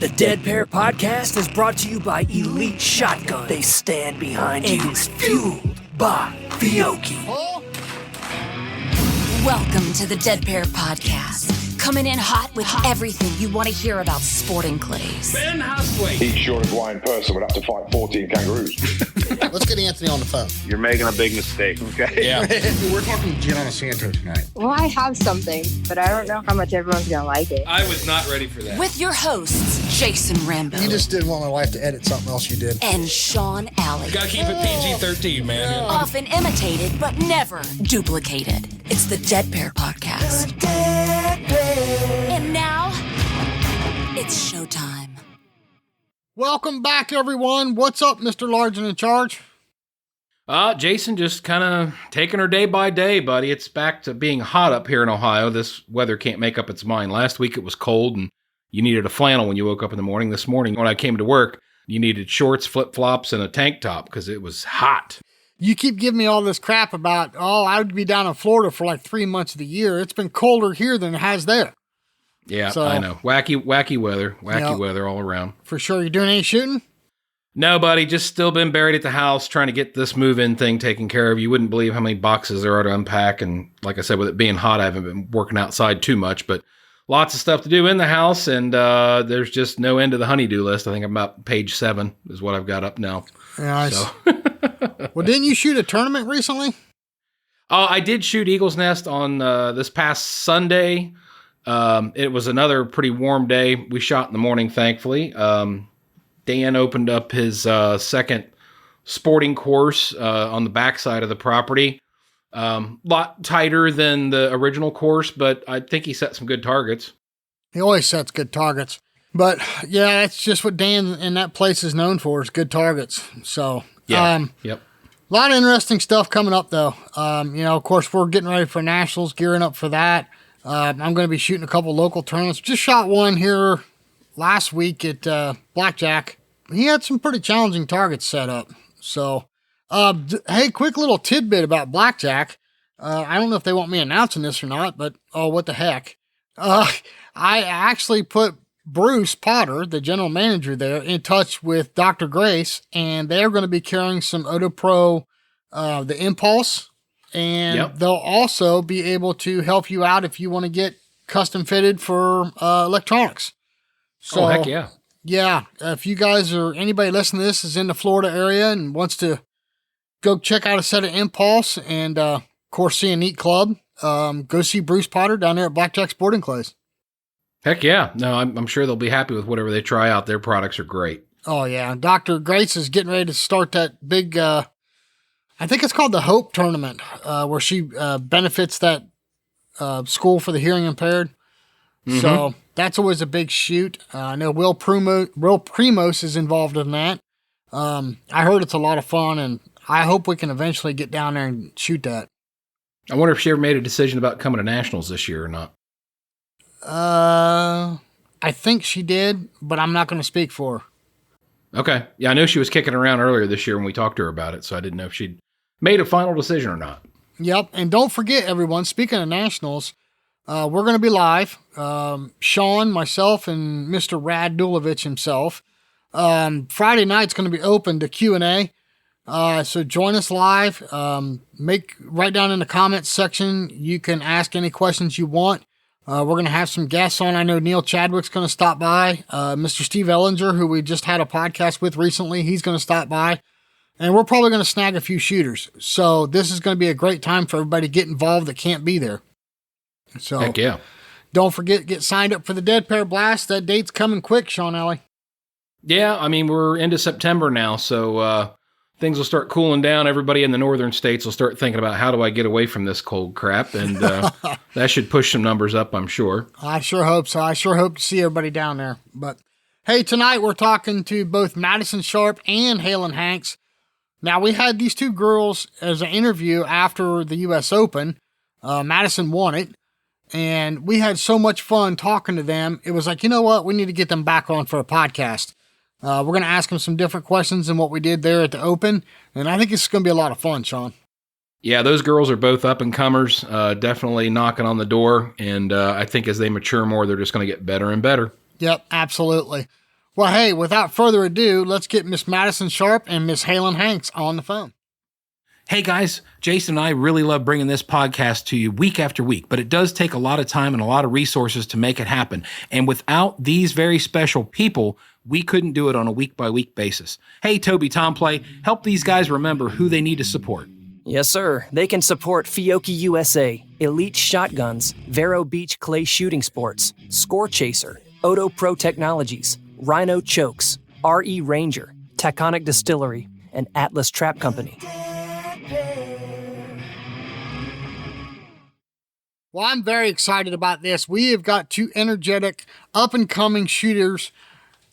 The Dead Pair Podcast is brought to you by Elite Shotgun. They stand behind you. And is fueled by Fiocchi. Welcome to the Dead Pair Podcast. Coming in hot with everything you want to hear about sporting clays. Ben Hustway. Each short of blind person would have to fight 14 kangaroos. Let's get Anthony on the phone. You're making a big mistake, okay? Yeah. We're talking Gianna Santo tonight. Well, I have something, but I don't know how much everyone's going to like it. I was not ready for that. With your hosts, Jason Rambo. You just didn't want my wife to edit something else you did. And Sean Alley. Gotta keep it PG-13, man. Often imitated, but never duplicated. It's the Dead Pair Podcast. And now, it's showtime. Welcome back, everyone. What's up, Mr. Large and in Charge? Jason, just kind of taking her day by day, buddy. It's back to being hot up here in Ohio. This weather can't make up its mind. Last week it was cold and you needed a flannel when you woke up in the morning. This morning when I came to work, you needed shorts, flip-flops, and a tank top because it was hot. You keep giving me all this crap about, I would be down in Florida for like 3 months of the year. It's been colder here than it has there. Yeah, So, I know. Wacky weather all around. For sure. You doing any shooting? No, buddy, just still been buried at the house trying to get this move-in thing taken care of. You wouldn't believe how many boxes there are to unpack. And like I said, with it being hot, I haven't been working outside too much, but lots of stuff to do in the house. And there's just no end to the honey-do list. I think I'm about page 7 is what I've got up now. Nice. So. Well, didn't you shoot a tournament recently? I did shoot Eagle's Nest on this past Sunday. It was another pretty warm day. We shot in the morning, thankfully. Dan opened up his second sporting course on the backside of the property. Lot tighter than the original course, but I think he set some good targets. He always sets good targets. But, yeah, that's just what Dan in that place is known for, is good targets. So, Yeah, yep. A lot of interesting stuff coming up, though. Of course, we're getting ready for Nationals, gearing up for that. I'm going to be shooting a couple local tournaments. Just shot one here last week at Blackjack. He had some pretty challenging targets set up. So, hey, quick little tidbit about Blackjack. I don't know if they want me announcing this or not, but what the heck. I actually put Bruce Potter, the general manager there, in touch with Dr. Grace, and they're going to be carrying some Otopro, the Impulse. And They'll also be able to help you out if you want to get custom fitted for electronics. So, heck yeah. Yeah, if you guys or anybody listening to this is in the Florida area and wants to go check out a set of Impulse and, of course, see a neat club, go see Bruce Potter down there at Blackjack Sporting Clays. Heck yeah. No, I'm sure they'll be happy with whatever they try out. Their products are great. Oh, yeah. Dr. Grace is getting ready to start that big, I think it's called the Hope Tournament, where she benefits that school for the hearing impaired. Mm-hmm. So that's always a big shoot. I know Will Primos is involved in that. I heard it's a lot of fun, and I hope we can eventually get down there and shoot that. I wonder if she ever made a decision about coming to Nationals this year or not. I think she did, but I'm not going to speak for her. Okay. Yeah, I know she was kicking around earlier this year when we talked to her about it, so I didn't know if she'd made a final decision or not. Yep, and don't forget, everyone, speaking of Nationals, we're going to be live. Sean, myself, and Mr. Rad Dulovich himself. Friday night's going to be open to Q&A, so join us live. Write down in the comments section. You can ask any questions you want. We're going to have some guests on. I know Neil Chadwick's going to stop by. Mr. Steve Ellinger, who we just had a podcast with recently, he's going to stop by. And we're probably going to snag a few shooters. So this is going to be a great time for everybody to get involved that can't be there. So heck yeah. Don't forget, get signed up for the Dead Pair Blast. That date's coming quick, Sean Alley. Yeah, I mean, we're into September now, so things will start cooling down. Everybody in the northern states will start thinking about how do I get away from this cold crap, and that should push some numbers up, I'm sure. I sure hope so. I sure hope to see everybody down there. But hey, tonight we're talking to both Madison Sharpe and Haylyn Hanks. Now, we had these two girls as an interview after the U.S. Open. Madison won it, and we had so much fun talking to them. It was like, you know what? We need to get them back on for a podcast. We're going to ask them some different questions than what we did there at the Open, and I think it's going to be a lot of fun, Sean. Yeah, those girls are both up-and-comers, definitely knocking on the door, and I think as they mature more, they're just going to get better and better. Yep, absolutely. Well, hey, without further ado, let's get Miss Madison Sharpe and Miss Haylyn Hanks on the phone. Hey guys, Jason and I really love bringing this podcast to you week after week, but it does take a lot of time and a lot of resources to make it happen. And without these very special people, we couldn't do it on a week-by-week basis. Hey, Toby Tomplay, help these guys remember who they need to support. Yes, sir. They can support Fiocchi USA, Elite Shotguns, Vero Beach Clay Shooting Sports, Score Chaser, Odo Pro Technologies, Rhino Chokes, RE Ranger, Taconic Distillery, and Atlas Trap Company. Well, I'm very excited about this. We have got two energetic, up-and-coming shooters.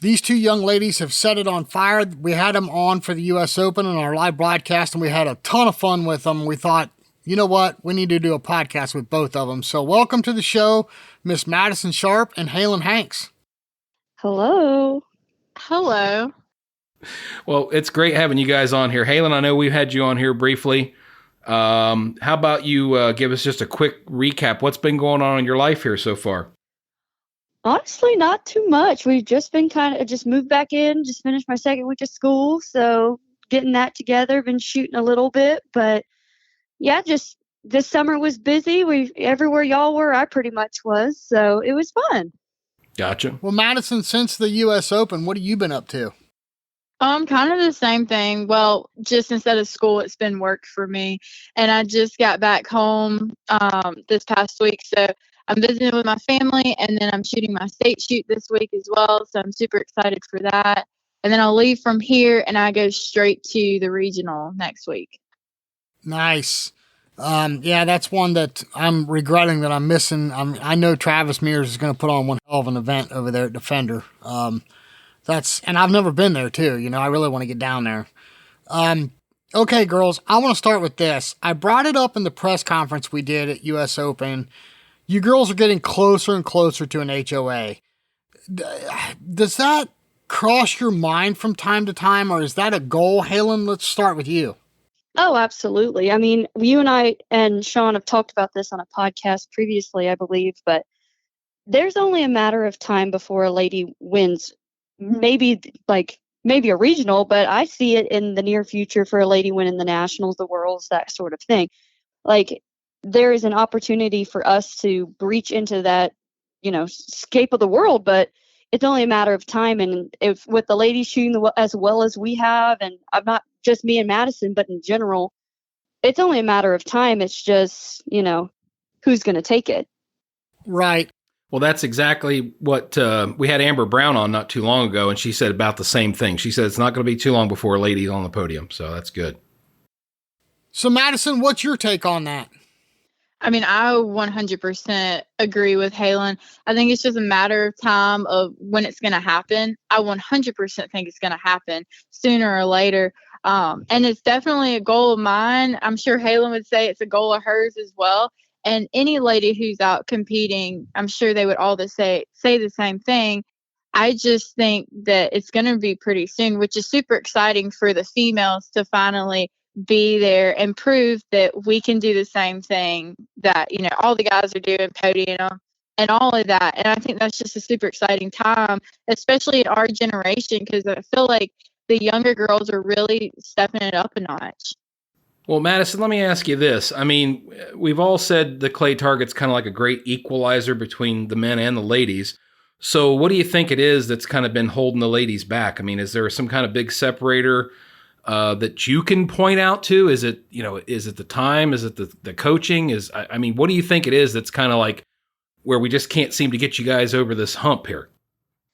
These two young ladies have set it on fire. We had them on for the U.S. Open on our live broadcast, and we had a ton of fun with them. We thought, you know what? We need to do a podcast with both of them. So welcome to the show, Miss Madison Sharpe and Haylyn Hanks. Hello. Hello. Well, it's great having you guys on here. Haylyn, I know we've had you on here briefly. How about you give us just a quick recap? What's been going on in your life here so far? Honestly, not too much. We've just been just moved back in, just finished my second week of school. So getting that together, been shooting a little bit, but yeah, just this summer was busy. Everywhere y'all were, I pretty much was. So it was fun. Gotcha. Well, Madison, since the U.S. Open, what have you been up to? Kind of the same thing. Well, just instead of school, it's been work for me. And I just got back home this past week. So I'm visiting with my family, and then I'm shooting my state shoot this week as well. So I'm super excited for that. And then I'll leave from here, and I go straight to the regional next week. Nice. Yeah, that's one that I'm regretting that I'm missing. I know Travis Mears is going to put on one hell of an event over there at Defender. And I've never been there too. You know, I really want to get down there. Okay, girls, I want to start with this. I brought it up in the press conference we did at U.S. Open. You girls are getting closer and closer to an HOA. Does that cross your mind from time to time, or is that a goal? Haylyn, let's start with you. Oh, absolutely. I mean, you and I and Sean have talked about this on a podcast previously, I believe, but there's only a matter of time before a lady wins. Maybe a regional, but I see it in the near future for a lady winning the nationals, the worlds, that sort of thing. Like, there is an opportunity for us to breach into that, scape of the world, but it's only a matter of time. And if with the ladies shooting as well as we have, and I'm not just me and Madison, but in general, it's only a matter of time. It's just, who's going to take it. Right. Well, that's exactly what we had Amber Brown on not too long ago, and she said about the same thing. She said it's not going to be too long before a lady's on the podium, so that's good. So, Madison, what's your take on that? I mean, I 100% agree with Haylyn. I think it's just a matter of time of when it's going to happen. I 100% think it's going to happen sooner or later. And it's definitely a goal of mine. I'm sure Haylyn would say it's a goal of hers as well. And any lady who's out competing, I'm sure they would all say the same thing. I just think that it's going to be pretty soon, which is super exciting for the females to finally be there and prove that we can do the same thing that, all the guys are doing, podium and all of that. And I think that's just a super exciting time, especially in our generation, because I feel like the younger girls are really stepping it up a notch. Well, Madison, let me ask you this. I mean, we've all said the clay target's kind of like a great equalizer between the men and the ladies. So what do you think it is that's kind of been holding the ladies back? I mean, is there some kind of big separator that you can point out to? Is it, is it the time? Is it the coaching? What do you think it is that's kind of like where we just can't seem to get you guys over this hump here?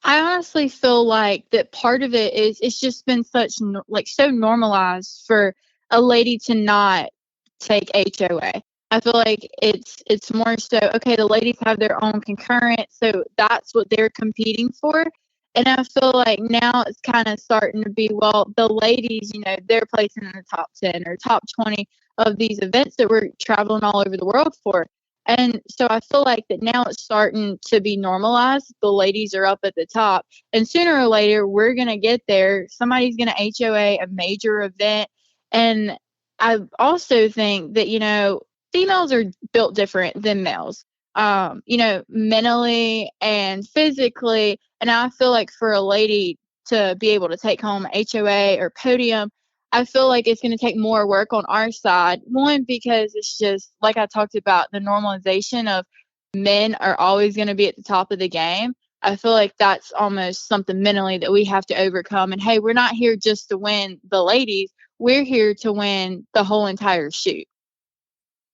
I honestly feel like that part of it is it's just been so normalized for a lady to not take HOA. I feel like it's more so, okay, the ladies have their own concurrent, so that's what they're competing for. And I feel like now it's kind of starting to be, well, the ladies, they're placing in the top 10 or top 20 of these events that we're traveling all over the world for. And so I feel like that now it's starting to be normalized. The ladies are up at the top. And sooner or later, we're going to get there. Somebody's going to HOA a major event. And I also think that, females are built different than males. mentally and physically. And I feel like for a lady to be able to take home HOA or podium, I feel like it's going to take more work on our side. One, because it's just like I talked about, the normalization of men are always going to be at the top of the game. I feel like that's almost something mentally that we have to overcome. And hey, we're not here just to win the ladies. We're here to win the whole entire shoot.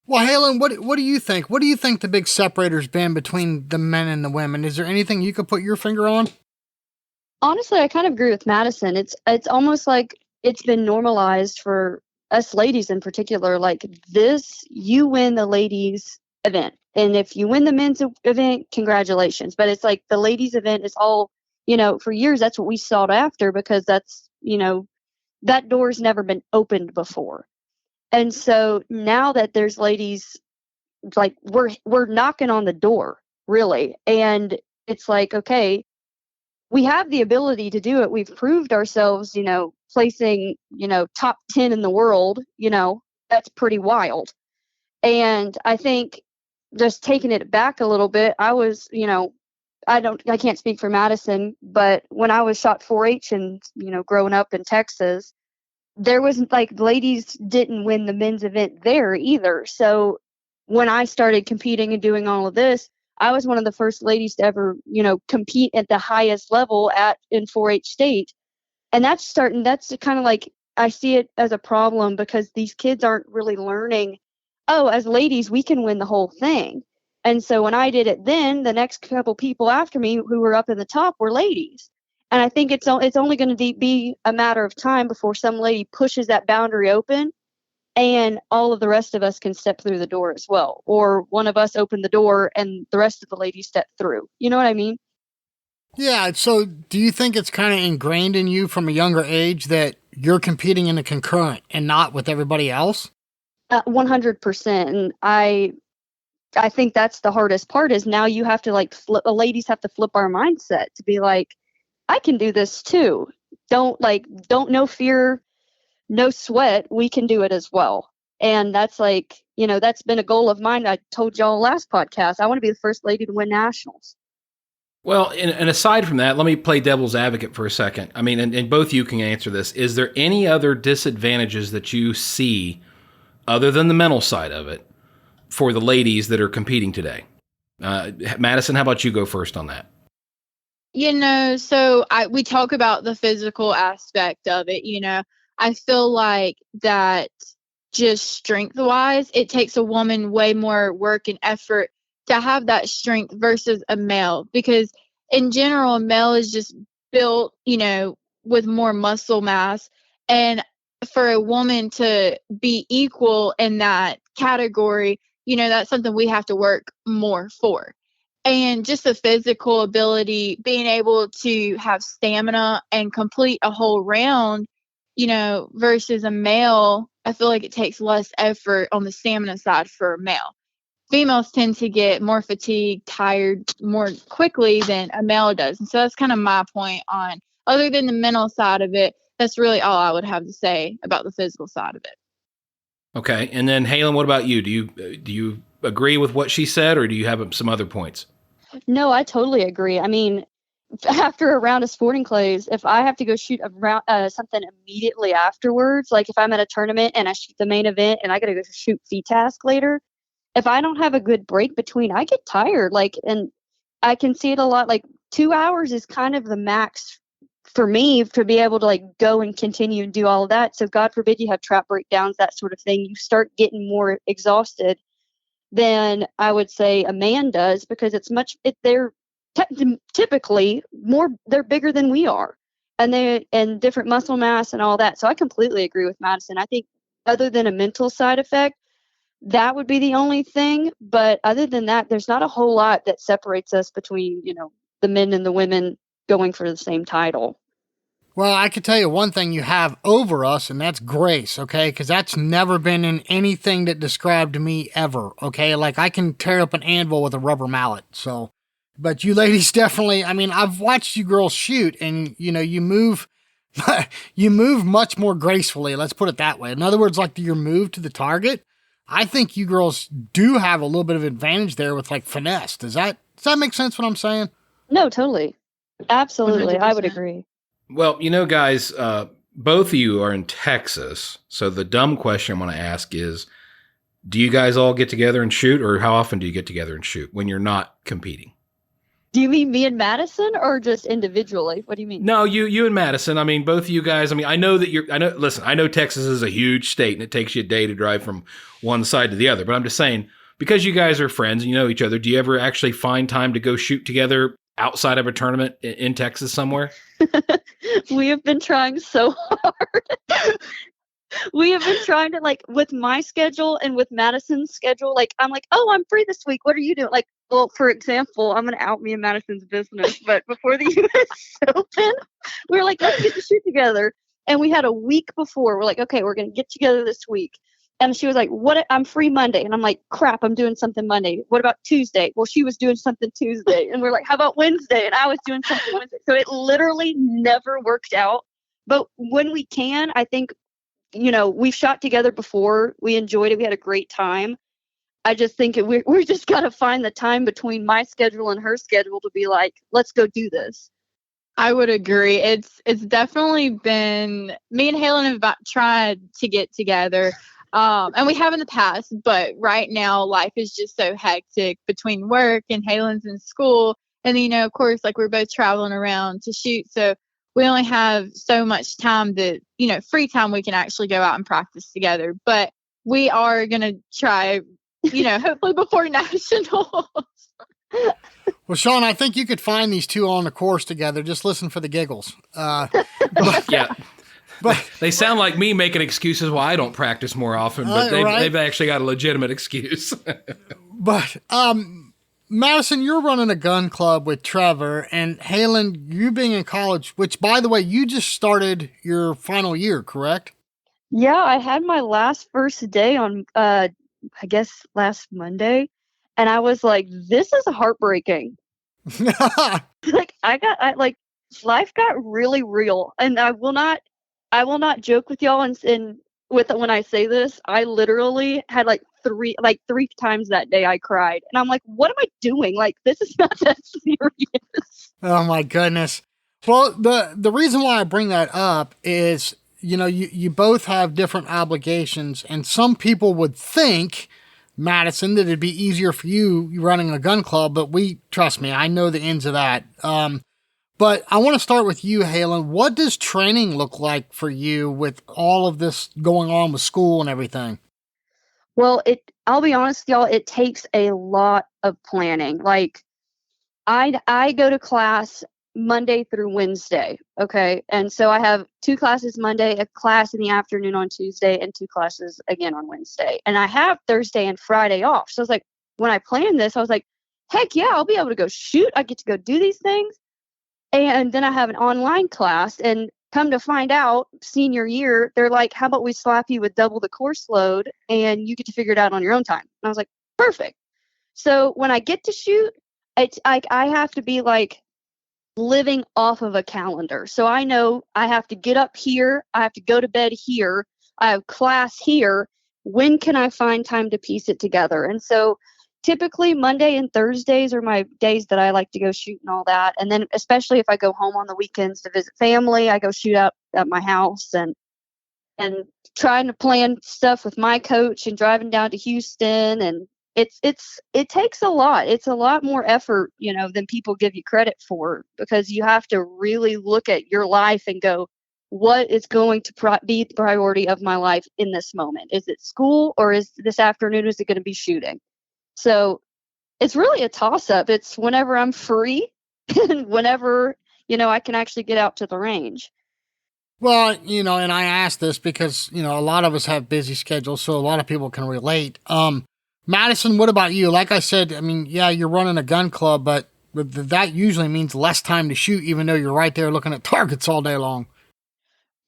Well, Haylyn, what do you think? What do you think the big separator's been between the men and the women? Is there anything you could put your finger on? Honestly, I kind of agree with Madison. It's almost like it's been normalized for us ladies in particular. Like this, you win the ladies event. And if you win the men's event, congratulations. But it's like the ladies event is all, for years, that's what we sought after because that's, that door's never been opened before. And so now that there's ladies, like we're knocking on the door, really. And it's like, okay, we have the ability to do it. We've proved ourselves, placing, top 10 in the world, that's pretty wild. And I think just taking it back a little bit, I was, I can't speak for Madison, but when I was shot 4-H and, growing up in Texas, there was like ladies didn't win the men's event there either. So when I started competing and doing all of this, I was one of the first ladies to ever, compete at the highest level in 4-H state. And that's kind of like, I see it as a problem because these kids aren't really learning, oh, as ladies, we can win the whole thing. And so when I did it then, the next couple people after me who were up in the top were ladies. And I think it's only going to be a matter of time before some lady pushes that boundary open and all of the rest of us can step through the door as well. Or one of us open the door and the rest of the ladies step through. You know what I mean? Yeah. So do you think it's kind of ingrained in you from a younger age that you're competing in a concurrent and not with everybody else? 100%. And I think that's the hardest part is now you have to ladies have to flip our mindset to be like, I can do this too. Don't no fear, no sweat. We can do it as well. And that's that's been a goal of mine. I told y'all last podcast, I want to be the first lady to win nationals. Well, and aside from that, let me play devil's advocate for a second. I mean, and both you can answer this. Is there any other disadvantages that you see other than the mental side of it for the ladies that are competing today? Madison, how about you go first on that? So we talk about the physical aspect of it, I feel like that just strength-wise, it takes a woman way more work and effort to have that strength versus a male. Because in general, a male is just built, with more muscle mass. And for a woman to be equal in that category, that's something we have to work more for. And just the physical ability, being able to have stamina and complete a whole round, versus a male, I feel like it takes less effort on the stamina side for a male. Females tend to get more fatigued, tired more quickly than a male does. And so that's kind of my point on, other than the mental side of it, that's really all I would have to say about the physical side of it. Okay. And then Haylyn, what about you? Do you agree with what she said, or do you have some other points? No, I totally agree. I mean, after a round of sporting clays, if I have to go shoot a round, something immediately afterwards, like if I'm at a tournament and I shoot the main event and I got to go shoot FTASC later, if I don't have a good break between, I get tired. And I can see it a lot. 2 hours is kind of the max for me to be able to go and continue and do all of that. So God forbid you have trap breakdowns, that sort of thing. You start getting more exhausted than I would say a man does, because they're typically they're bigger than we are, and different muscle mass and all that. So I completely agree with Madison. I think other than a mental side effect, that would be the only thing. But other than that, there's not a whole lot that separates us between, the men and the women going for the same title. Well, I can tell you one thing you have over us, and that's grace, okay? Because that's never been in anything that described me ever, okay? I can tear up an anvil with a rubber mallet, so. But you ladies definitely, I mean, I've watched you girls shoot, and, you move much more gracefully, let's put it that way. In other words, your move to the target, I think you girls do have a little bit of advantage there with like finesse. Does that make sense what I'm saying? No, totally. Absolutely. 100%. I would agree. Well, guys, both of you are in Texas. So the dumb question I want to ask is, do you guys all get together and shoot, or how often do you get together and shoot when you're not competing? Do you mean me and Madison or just individually? What do you mean? No, you and Madison. I mean, both of you guys. I mean, I know Texas is a huge state and it takes you a day to drive from one side to the other. But I'm just saying, because you guys are friends and you know each other, do you ever actually find time to go shoot together outside of a tournament in Texas somewhere? We have been trying so hard. We have been trying to, like, with my schedule and with Madison's schedule, like, I'm like, oh, I'm free this week. What are you doing? Like, well, for example, I'm going to out me and Madison's business, but before the U.S. Open, we were like, let's get to shoot together. And we had a week before. We're like, okay, we're going to get together this week. And she was like, what? I'm free Monday. And I'm like, crap, I'm doing something Monday. What about Tuesday? Well, she was doing something Tuesday. And we're like, how about Wednesday? And I was doing something Wednesday. So it literally never worked out. But when we can, I think, we've shot together before. We enjoyed it. We had a great time. I just think we're just got to find the time between my schedule and her schedule to be like, let's go do this. I would agree. It's definitely been, me and Haylyn have tried to get together. And we have in the past, but right now life is just so hectic between work and Haylyn's in school. And then, of course, like we're both traveling around to shoot. So we only have so much time that, free time we can actually go out and practice together. But we are going to try, hopefully before nationals. Well, Sean, I think you could find these two on the course together. Just listen for the giggles. Yeah. But they sound like me making excuses why I don't practice more often, but they've actually got a legitimate excuse. But Madison, you're running a gun club with Trevor, and Haylyn, you being in college, which, by the way, you just started your final year, correct? Yeah, I had my first day on, I guess, last Monday, and I was like, this is heartbreaking. Like, life got really real, and I will not joke with y'all when I say this. I literally had three times that day I cried, and I'm like, what am I doing? Like, this is not that serious. Oh my goodness. Well, the reason why I bring that up is, you both have different obligations, and some people would think, Madison, that it'd be easier for you running a gun club, but trust me, I know the ends of that. But I want to start with you, Haylyn. What does training look like for you with all of this going on with school and everything? Well, I'll be honest, y'all, it takes a lot of planning. Like, I go to class Monday through Wednesday, okay? And so I have 2 classes Monday, a class in the afternoon on Tuesday, and 2 classes again on Wednesday. And I have Thursday and Friday off. So I was like, when I planned this, I was like, heck yeah, I'll be able to go shoot. I get to go do these things. And then I have an online class, and come to find out, senior year, they're like, how about we slap you with double the course load and you get to figure it out on your own time? And I was like, perfect. So when I get to shoot, it's like I have to be like living off of a calendar. So I know I have to get up here, I have to go to bed here, I have class here. When can I find time to piece it together? And so typically Monday and Thursdays are my days that I like to go shoot and all that. And then especially if I go home on the weekends to visit family, I go shoot up at my house and trying to plan stuff with my coach and driving down to Houston. And it takes a lot. It's a lot more effort, than people give you credit for, because you have to really look at your life and go, what is going to be the priority of my life in this moment? Is it school, or is this afternoon, is it going to be shooting? So it's really a toss-up. It's whenever I'm free and whenever, I can actually get out to the range. Well, and I ask this because, a lot of us have busy schedules, so a lot of people can relate. Madison, what about you? Like I said, I mean, yeah, you're running a gun club, but that usually means less time to shoot, even though you're right there looking at targets all day long.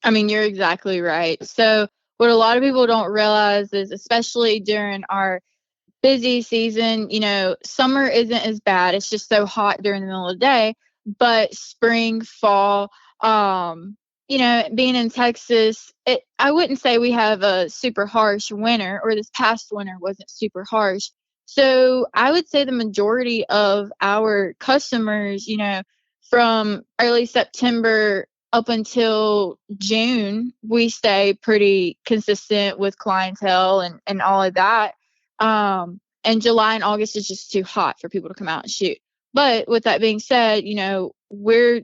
I mean, you're exactly right. So what a lot of people don't realize is, especially during our busy season, summer isn't as bad. It's just so hot during the middle of the day. But spring, fall, being in Texas, I wouldn't say we have a super harsh winter, or this past winter wasn't super harsh. So I would say the majority of our customers, from early September up until June, we stay pretty consistent with clientele and all of that. And July and August is just too hot for people to come out and shoot. But with that being said, we're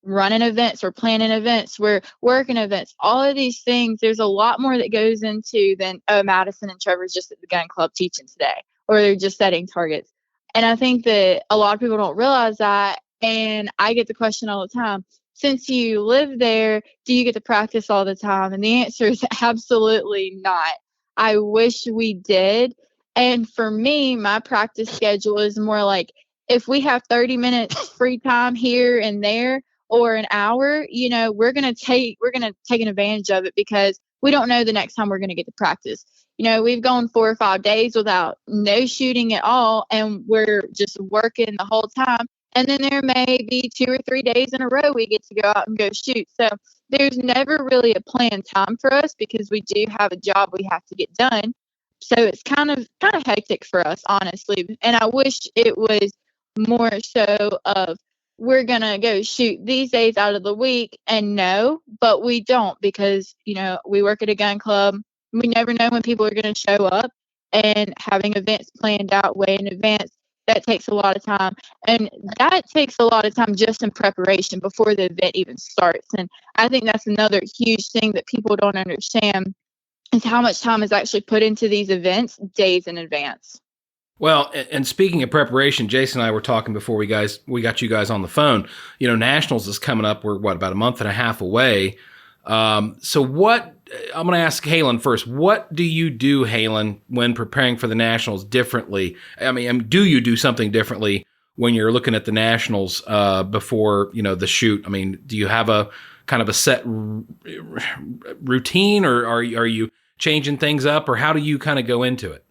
running events, we're planning events, we're working events, all of these things. There's a lot more that goes into than, Madison and Trevor's just at the gun club teaching today, or they're just setting targets. And I think that a lot of people don't realize that. And I get the question all the time, since you live there, do you get to practice all the time? And the answer is absolutely not. I wish we did. And for me, my practice schedule is more like, if we have 30 minutes free time here and there, or an hour, we're going to take an advantage of it, because we don't know the next time we're going to get to practice. We've gone 4 or 5 days without no shooting at all, and we're just working the whole time. And then there may be 2 or 3 days in a row we get to go out and go shoot. So there's never really a planned time for us, because we do have a job we have to get done. So it's kind of hectic for us, honestly. And I wish it was more so of, we're going to go shoot these days out of the week, and no, but we don't, because, we work at a gun club. We never know when people are going to show up, and having events planned out way in advance, that takes a lot of time. And that takes a lot of time just in preparation before the event even starts. And I think that's another huge thing that people don't understand, is how much time is actually put into these events days in advance. Well, and speaking of preparation, Jason and I were talking before we got you guys on the phone. Nationals is coming up. We're about a month and a half away. So what, I'm going to ask Haylyn first. What do you do, Haylyn, when preparing for the Nationals differently? I mean, do you do something differently when you're looking at the Nationals before, the shoot? I mean, do you have a kind of a set routine, or are you changing things up, or how do you kind of go into it?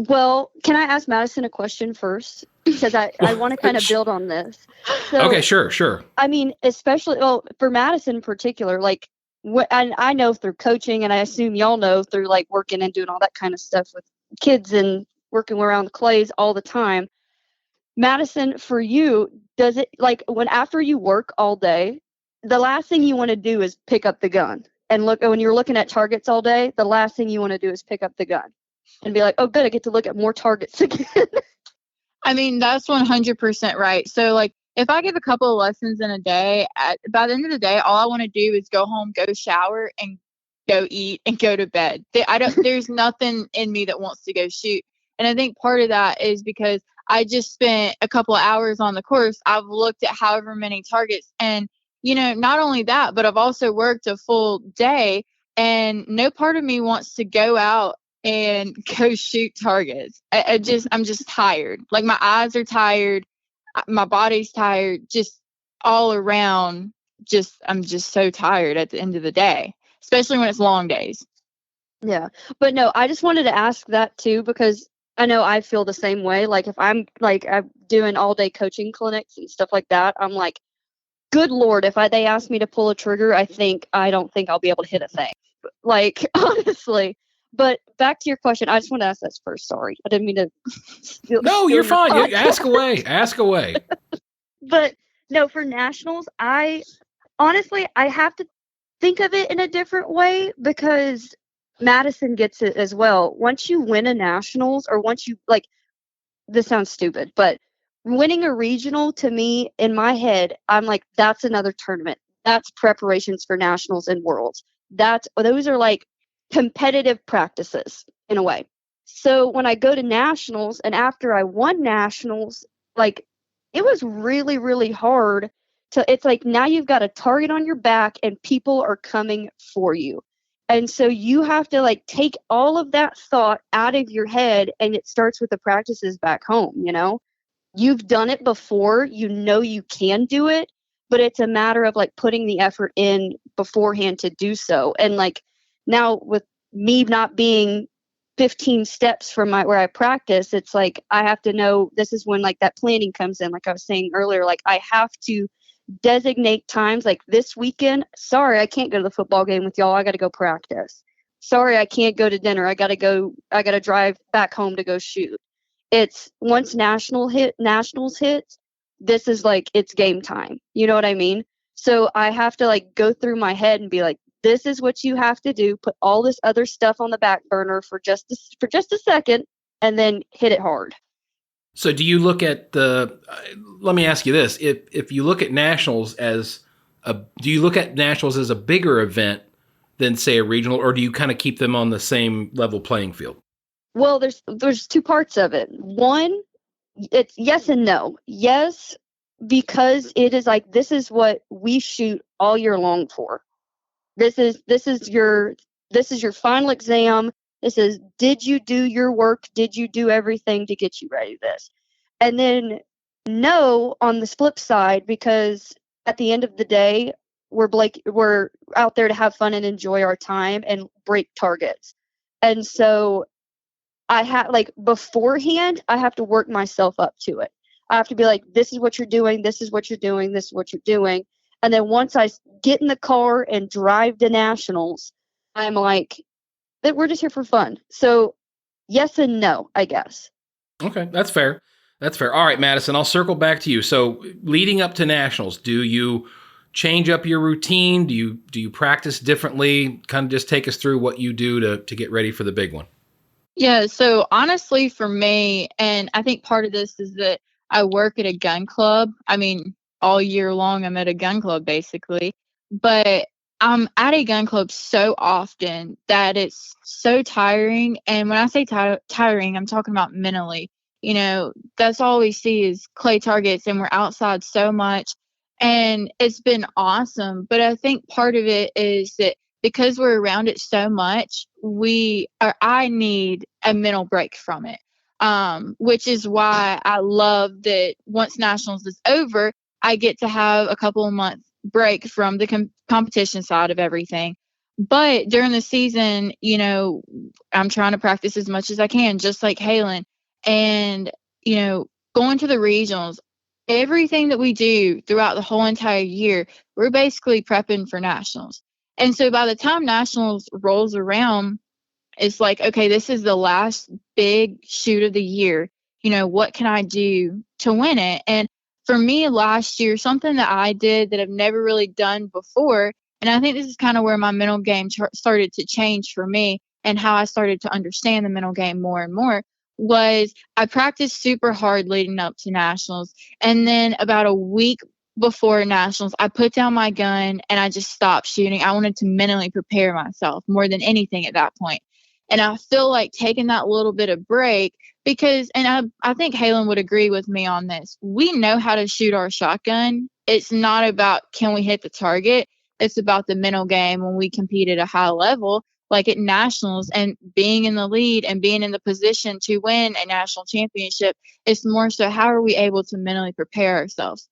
Well, can I ask Madison a question first? Because I want to kind of build on this. So, okay, sure. I mean, especially, for Madison in particular, like, and I know through coaching, and I assume y'all know through like working and doing all that kind of stuff with kids and working around the clays all the time. Madison, for you, does it, like, after you work all day, the last thing you want to do is pick up the gun and look, when you're looking at targets all day, the last thing you want to do is pick up the gun and be like, oh, good, I get to look at more targets again. I mean, that's 100% right. So, like, if I give a couple of lessons in a day, by the end of the day, all I want to do is go home, go shower, and go eat and go to bed. There's nothing in me that wants to go shoot. And I think part of that is because I just spent a couple of hours on the course. I've looked at however many targets, and, not only that, but I've also worked a full day, and no part of me wants to go out and go shoot targets. I'm just tired. Like, my eyes are tired, my body's tired, just all around. I'm just so tired at the end of the day, especially when it's long days. Yeah, but no, I just wanted to ask that too, because I know I feel the same way. Like, if I'm doing all day coaching clinics and stuff like that, I'm like, good Lord, if they ask me to pull a trigger, I don't think I'll be able to hit a thing. Like, honestly. But back to your question, I just want to ask that first. Sorry, I didn't mean to. No, you're fine. You ask away. Ask away. But no, for Nationals, I have to think of it in a different way, because Madison gets it as well. Once you win a Nationals, or once you, like, this sounds stupid, but winning a regional, to me, in my head, I'm like, that's another tournament. That's preparations for Nationals and Worlds. Those are like competitive practices in a way. So when I go to Nationals, and after I won Nationals, like, it was really, really hard it's like, now you've got a target on your back and people are coming for you. And so you have to, like, take all of that thought out of your head, and it starts with the practices back home. You've done it before, you can do it, but it's a matter of, like, putting the effort in beforehand to do so. And, like, now with me not being 15 steps from where I practice, it's like, I have to know this is when, like, that planning comes in. Like I was saying earlier, like, I have to designate times like this weekend. Sorry, I can't go to the football game with y'all. I got to go practice. Sorry, I can't go to dinner. I got to drive back home to go shoot. It's once nationals hit, this is like, it's game time. You know what I mean? So I have to like go through my head and be like, this is what you have to do. Put all this other stuff on the back burner for just a second, and then hit it hard. So do you look at let me ask you this. If you look at nationals do you look at nationals as a bigger event than say a regional, or do you kind of keep them on the same level playing field? Well, there's two parts of it. One, it's yes and no. Yes, because it is like, this is what we shoot all year long for. This is your final exam. This is, did you do your work? Did you do everything to get you ready for this? And then no on the flip side, because at the end of the day, we're out there to have fun and enjoy our time and break targets. And so I have, like, beforehand, I have to work myself up to it. I have to be like, this is what you're doing, this is what you're doing, this is what you're doing. And then once I get in the car and drive to nationals, I'm like, that we're just here for fun. So yes and no, I guess. Okay, that's fair. That's fair. All right, Madison, I'll circle back to you. So leading up to nationals, do you change up your routine? Do you practice differently? Kind of just take us through what you do to get ready for the big one. Yeah, so honestly for me, and I think part of this is that I work at a gun club. I mean, all year long I'm at a gun club basically, but I'm at a gun club so often that it's so tiring. And when I say tiring, I'm talking about mentally. You know, that's all we see is clay targets, and we're outside so much. And it's been awesome. But I think part of it is that because we're around it so much, I need a mental break from it. Which is why I love that once nationals is over, I get to have a couple of months break from the competition side of everything. But during the season, you know, I'm trying to practice as much as I can, just like Haylyn. And, you know, going to the regionals, everything that we do throughout the whole entire year, we're basically prepping for nationals. And so by the time nationals rolls around, it's like, okay, this is the last big shoot of the year. You know, what can I do to win it? And for me last year, something that I did that I've never really done before, and I think this is kind of where my mental game started to change for me and how I started to understand the mental game more and more, was I practiced super hard leading up to nationals. And then about a week before nationals, I put down my gun and I just stopped shooting. I wanted to mentally prepare myself more than anything at that point. And I feel like taking that little bit of break, because, and I think Haylyn would agree with me on this, we know how to shoot our shotgun. It's not about can we hit the target. It's about the mental game when we compete at a high level, like at nationals, and being in the lead and being in the position to win a national championship. It's more so how are we able to mentally prepare ourselves.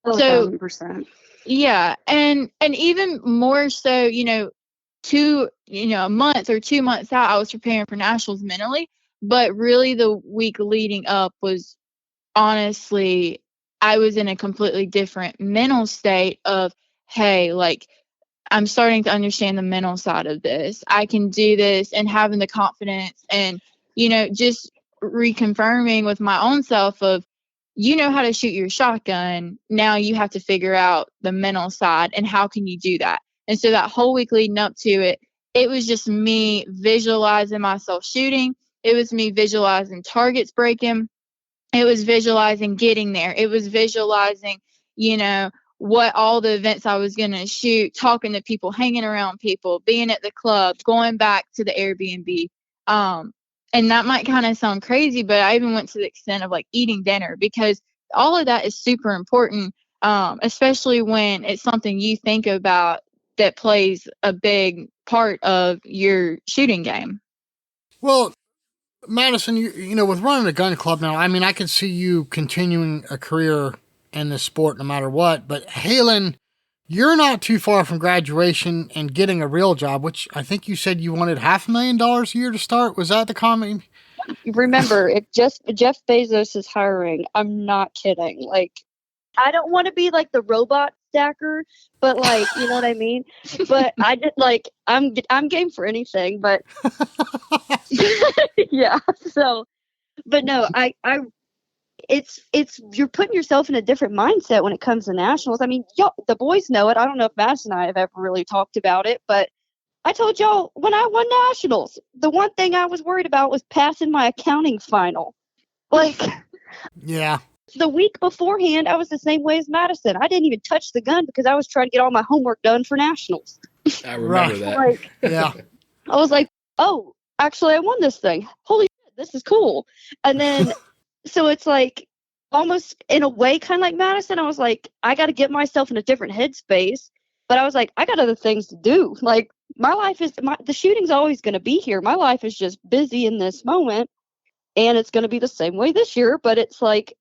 Oh, so 1,000%. Yeah, and even more so, you know, a month or 2 months out, I was preparing for nationals mentally, but really the week leading up was, honestly, I was in a completely different mental state of, hey, like, I'm starting to understand the mental side of this. I can do this, and having the confidence and, you know, just reconfirming with my own self of, you know how to shoot your shotgun. Now you have to figure out the mental side and how can you do that. And so that whole week leading up to it, it was just me visualizing myself shooting. It was me visualizing targets breaking. It was visualizing getting there. It was visualizing, you know, what all the events I was going to shoot, talking to people, hanging around people, being at the club, going back to the Airbnb. And that might kind of sound crazy, but I even went to the extent of like eating dinner, because all of that is super important, especially when it's something you think about that plays a big part of your shooting game. Well, Madison, you know, with running a gun club now, I mean, I can see you continuing a career in this sport no matter what. But Haylyn, you're not too far from graduation and getting a real job, which I think you said you wanted $500,000 a year to start. Was that the comment? Remember, if Jeff Bezos is hiring, I'm not kidding. Like, I don't want to be like the robot stacker, but like, you know what I mean? But I did like, I'm game for anything, but yeah. So, but no, it's you're putting yourself in a different mindset when it comes to nationals. I mean, y'all, the boys know it. I don't know if Madison and I have ever really talked about it, but I told y'all when I won nationals, the one thing I was worried about was passing my accounting final. Like, yeah. The week beforehand, I was the same way as Madison. I didn't even touch the gun because I was trying to get all my homework done for nationals. I remember that. Like, Yeah. I was like, oh, actually, I won this thing. Holy shit, this is cool. And then, so it's like almost in a way, kind of like Madison. I was like, I got to get myself in a different headspace. But I was like, I got other things to do. Like, my life is, the shooting's always going to be here. My life is just busy in this moment. And it's going to be the same way this year. But it's like,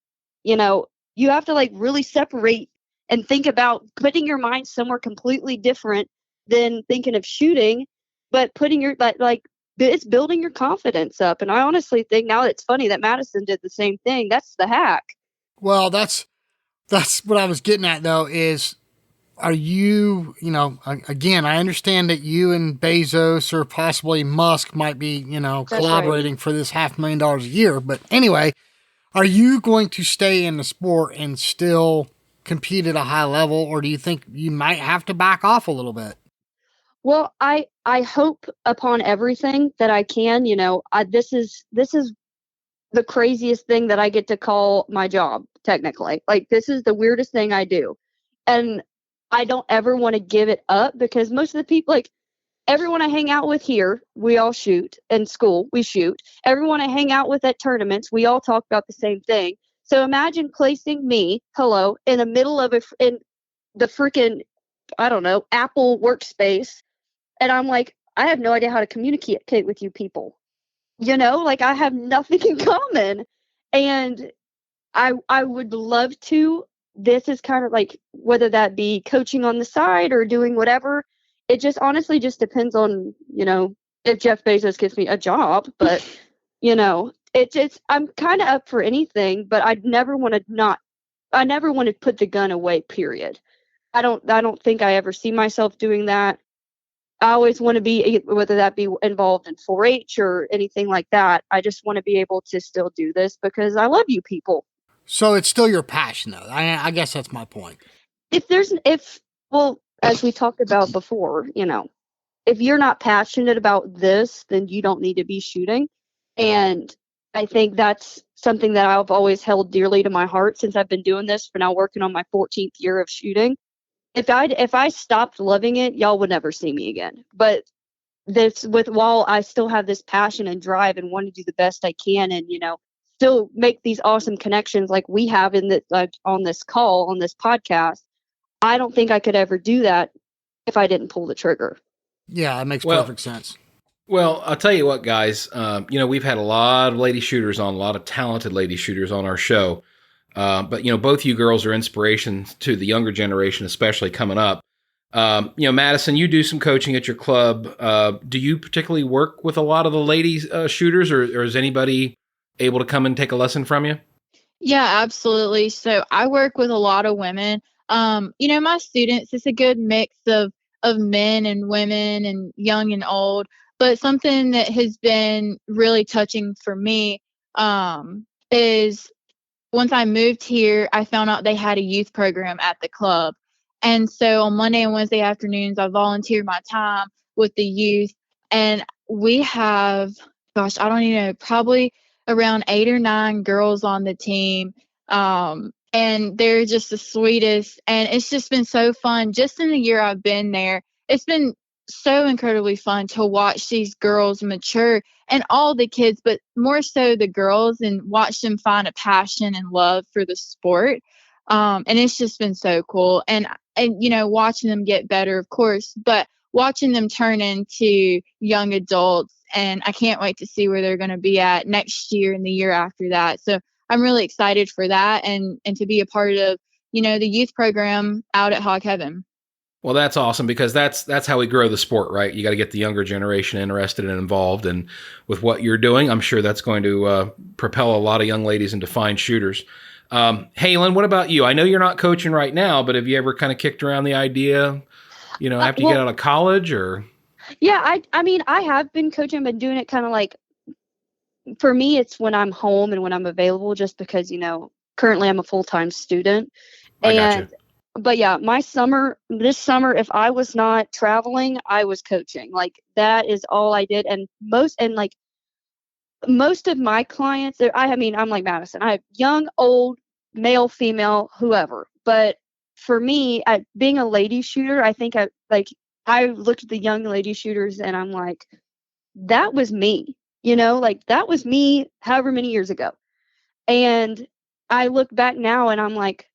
you know, you have to like really separate and think about putting your mind somewhere completely different than thinking of shooting, but putting your, like it's building your confidence up. And I honestly think now it's funny that Madison did the same thing. That's the hack. Well, that's what I was getting at though, is are you, you know, again, I understand that you and Bezos or possibly Musk might be, you know, That's collaborating for this $500,000 a year. But anyway, are you going to stay in the sport and still compete at a high level, or do you think you might have to back off a little bit? Well, I hope upon everything that I can. You know, this is the craziest thing that I get to call my job. Technically, like this is the weirdest thing I do, and I don't ever want to give it up because most of the people, like everyone I hang out with here, we all shoot. In school, we shoot. Everyone I hang out with at tournaments, we all talk about the same thing. So imagine placing me, in the middle of in the freaking, I don't know, Apple workspace. And I'm like, I have no idea how to communicate with you people. You know, like I have nothing in common. And I would love to. This is kind of like whether that be coaching on the side or doing whatever. It just honestly just depends on, you know, if Jeff Bezos gives me a job. But, you know, I'm kind of up for anything, but I never want to put the gun away, period. I don't think I ever see myself doing that. I always want to be, whether that be involved in 4-H or anything like that. I just want to be able to still do this because I love you people. So it's still your passion, though. I guess that's my point. Well, as we talked about before, you know, if you're not passionate about this, then you don't need to be shooting. And I think that's something that I've always held dearly to my heart since I've been doing this for now working on my 14th year of shooting. If I stopped loving it, y'all would never see me again. But while I still have this passion and drive and want to do the best I can and, you know, still make these awesome connections like we have on this call, on this podcast, I don't think I could ever do that if I didn't pull the trigger. Yeah, it makes perfect sense. Well, I'll tell you what, guys, you know, we've had a lot of lady shooters on, a lot of talented lady shooters on our show. But, you know, both you girls are inspirations to the younger generation, especially coming up. You know, Madison, you do some coaching at your club. Do you particularly work with a lot of the ladies shooters or is anybody able to come and take a lesson from you? Yeah, absolutely. So I work with a lot of women. You know, my students, it's a good mix of men and women and young and old. But something that has been really touching for me is once I moved here, I found out they had a youth program at the club. And so on Monday and Wednesday afternoons, I volunteered my time with the youth. And we have, I don't even know, probably around 8 or 9 girls on the team. And they're just the sweetest. And it's just been so fun. Just in the year I've been there, it's been so incredibly fun to watch these girls mature and all the kids, but more so the girls, and watch them find a passion and love for the sport. And it's just been so cool. And, you know, watching them get better, of course, but watching them turn into young adults. And I can't wait to see where they're going to be at next year and the year after that. So I'm really excited for that and to be a part of, you know, the youth program out at Hog Heaven. Well, that's awesome because that's how we grow the sport, right? You got to get the younger generation interested and involved. And with what you're doing, I'm sure that's going to propel a lot of young ladies into fine shooters. Haylyn, what about you? I know you're not coaching right now, but have you ever kind of kicked around the idea, after you get out of college or? Yeah, I mean, I have been coaching. I've been doing it kind of like, for me, it's when I'm home and when I'm available, just because, currently I'm a full-time student. I gotcha. But yeah, this summer, if I was not traveling, I was coaching. Like, that is all I did. And most of my clients, I'm like Madison. I have young, old, male, female, whoever. But for me, being a lady shooter, I think I looked at the young lady shooters and I'm like, that was me, that was me however many years ago. And I look back now and I'm like,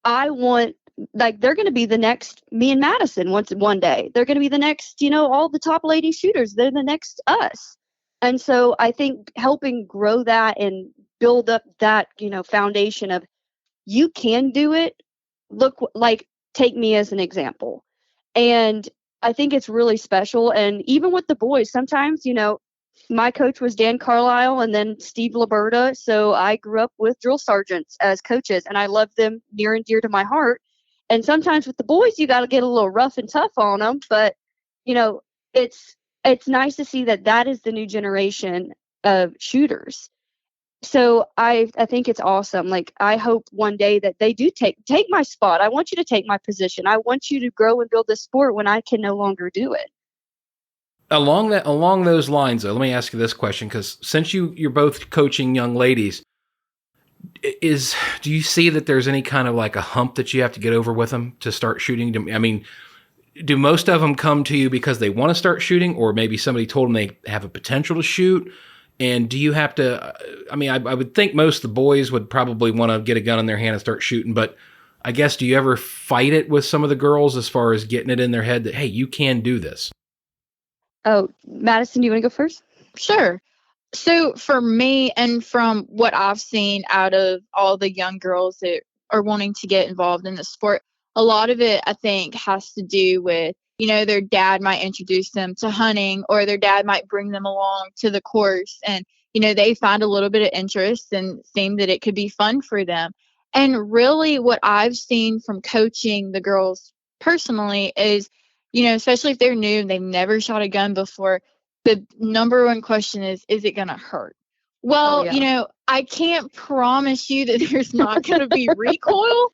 I want, they're going to be the next me and Madison one day. They're going to be the next, all the top lady shooters. They're the next us. And so I think helping grow that and build up that, foundation of you can do it. Take me as an example. And I think it's really special. And even with the boys, sometimes, my coach was Dan Carlisle and then Steve Liberta. So I grew up with drill sergeants as coaches and I love them near and dear to my heart. And sometimes with the boys, you got to get a little rough and tough on them. But, it's nice to see that is the new generation of shooters. So I think it's awesome. Like, I hope one day that they do take my spot. I want you to take my position. I want you to grow and build this sport when I can no longer do it. Along those lines, though, let me ask you this question, because since you're both coaching young ladies, do you see that there's any kind of like a hump that you have to get over with them to start shooting? I mean, do most of them come to you because they want to start shooting, or maybe somebody told them they have a potential to shoot? And do you have to, I would think most of the boys would probably want to get a gun in their hand and start shooting, but I guess, do you ever fight it with some of the girls as far as getting it in their head that, hey, you can do this? Oh, Madison, do you want to go first? Sure. So for me, and from what I've seen out of all the young girls that are wanting to get involved in the sport, a lot of it, I think, has to do with, their dad might introduce them to hunting, or their dad might bring them along to the course. And, they find a little bit of interest and seem that it could be fun for them. And really what I've seen from coaching the girls personally is, especially if they're new and they've never shot a gun before, the number one question is it going to hurt? Well, I can't promise you that there's not going to be recoil,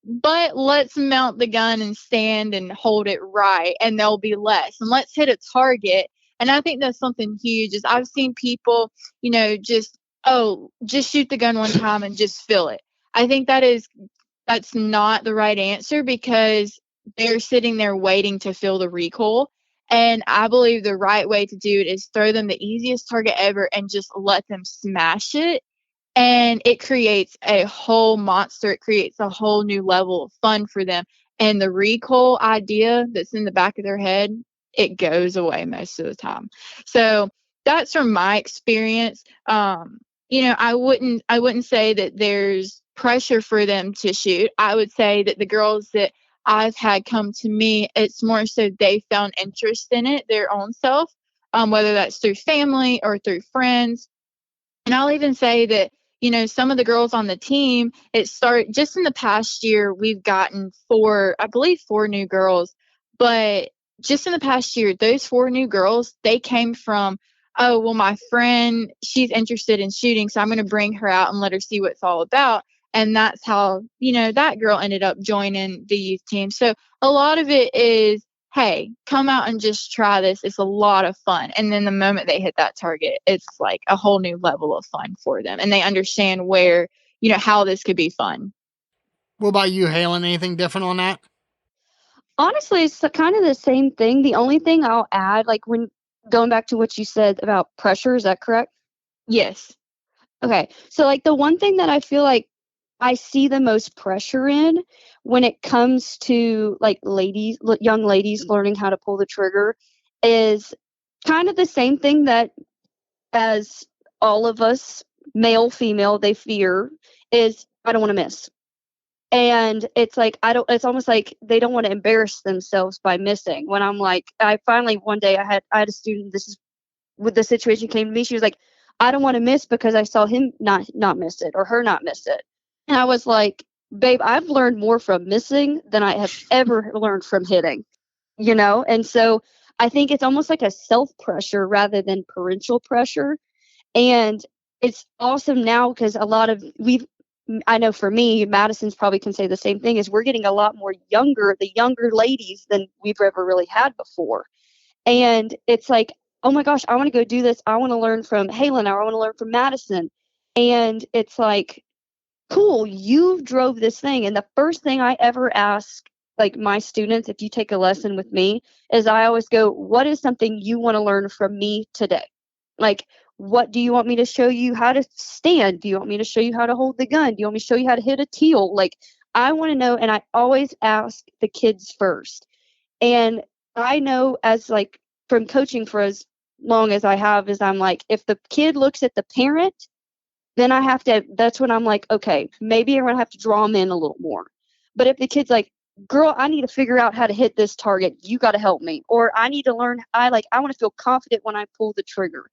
but let's mount the gun and stand and hold it right, and there'll be less. And let's hit a target. And I think that's something huge. Is I've seen people, just shoot the gun one time and just feel it. I think that's not the right answer, because they're sitting there waiting to feel the recoil. And I believe the right way to do it is throw them the easiest target ever and just let them smash it. And it creates a whole monster. It creates a whole new level of fun for them. And the recoil idea that's in the back of their head, it goes away most of the time. So that's from my experience. I wouldn't say that there's pressure for them to shoot. I would say that the girls that I've had come to me, it's more so they found interest in it, their own self, whether that's through family or through friends. And I'll even say that, some of the girls on the team, it started just in the past year, we've gotten 4 new girls. But just in the past year, those 4 new girls, they came from, oh, well, my friend, she's interested in shooting, so I'm going to bring her out and let her see what it's all about. And that's how, that girl ended up joining the youth team. So a lot of it is, hey, come out and just try this. It's a lot of fun. And then the moment they hit that target, it's like a whole new level of fun for them. And they understand where, how this could be fun. What about you, Haylyn? Anything different on that? Honestly, it's kind of the same thing. The only thing I'll add, when going back to what you said about pressure, is that correct? Yes. Okay. So the one thing that I feel like I see the most pressure in when it comes to young ladies learning how to pull the trigger is kind of the same thing that as all of us, male, female, they fear is, I don't want to miss. And it's it's almost like they don't want to embarrass themselves by missing. When I'm one day I had a student, this is with the situation came to me. She was like, I don't want to miss because I saw him not miss it or her not miss it. And I was like, babe, I've learned more from missing than I have ever learned from hitting, you know? And so I think it's almost like a self pressure rather than parental pressure. And it's awesome now because I know for me, Madison's probably can say the same thing, is we're getting a lot more the younger ladies than we've ever really had before. And it's like, oh my gosh, I want to go do this. I want to learn from Haylyn, or I want to learn from Madison. And it's like, cool, you drove this thing. And the first thing I ever ask, like my students, if you take a lesson with me, is I always go, what is something you want to learn from me today? Like, what do you want me to show you how to stand? Do you want me to show you how to hold the gun? Do you want me to show you how to hit a teal? Like, I want to know. And I always ask the kids first. And I know, as like from coaching for as long as I have, is I'm like, if the kid looks at the parent, then that's when I'm like, okay, maybe I'm going to have to draw them in a little more. But if the kid's like, girl, I need to figure out how to hit this target, you got to help me. Or I need to learn, I want to feel confident when I pull the trigger.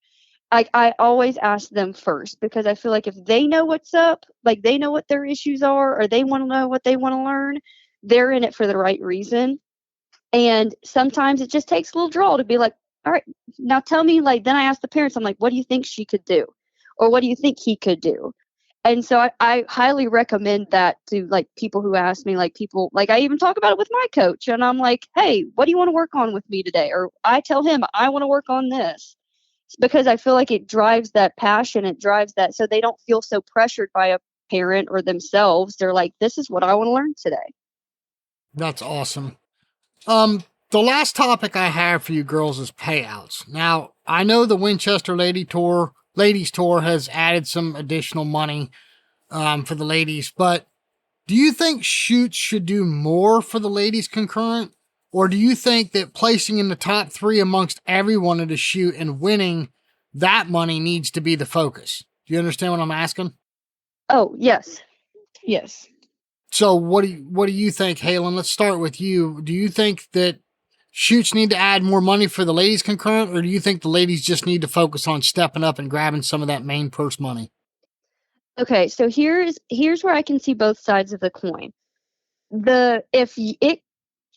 I always ask them first, because I feel like if they know what's up, like they know what their issues are, or they want to know what they want to learn, they're in it for the right reason. And sometimes it just takes a little draw to be like, all right, now tell me, like, then I ask the parents, I'm like, what do you think she could do? Or what do you think he could do? And so I highly recommend that to like people who ask me, like people, like I even talk about it with my coach, and I'm like, hey, what do you want to work on with me today? Or I tell him I want to work on this, because I feel like it drives that passion. It drives that, so they don't feel so pressured by a parent or themselves. They're like, this is what I want to learn today. That's awesome. The last topic I have for you girls is payouts. Now, I know the Winchester Ladies Tour has added some additional money for the ladies, but do you think shoots should do more for the ladies concurrent? Or do you think that placing in the top 3 amongst everyone at a shoot and winning that money needs to be the focus? Do you understand what I'm asking? Oh, yes. Yes. So what do you think, Haylyn? Let's start with you. Do you think that shoots need to add more money for the ladies concurrent, or do you think the ladies just need to focus on stepping up and grabbing some of that main purse money? Okay, so here's where I can see both sides of the coin.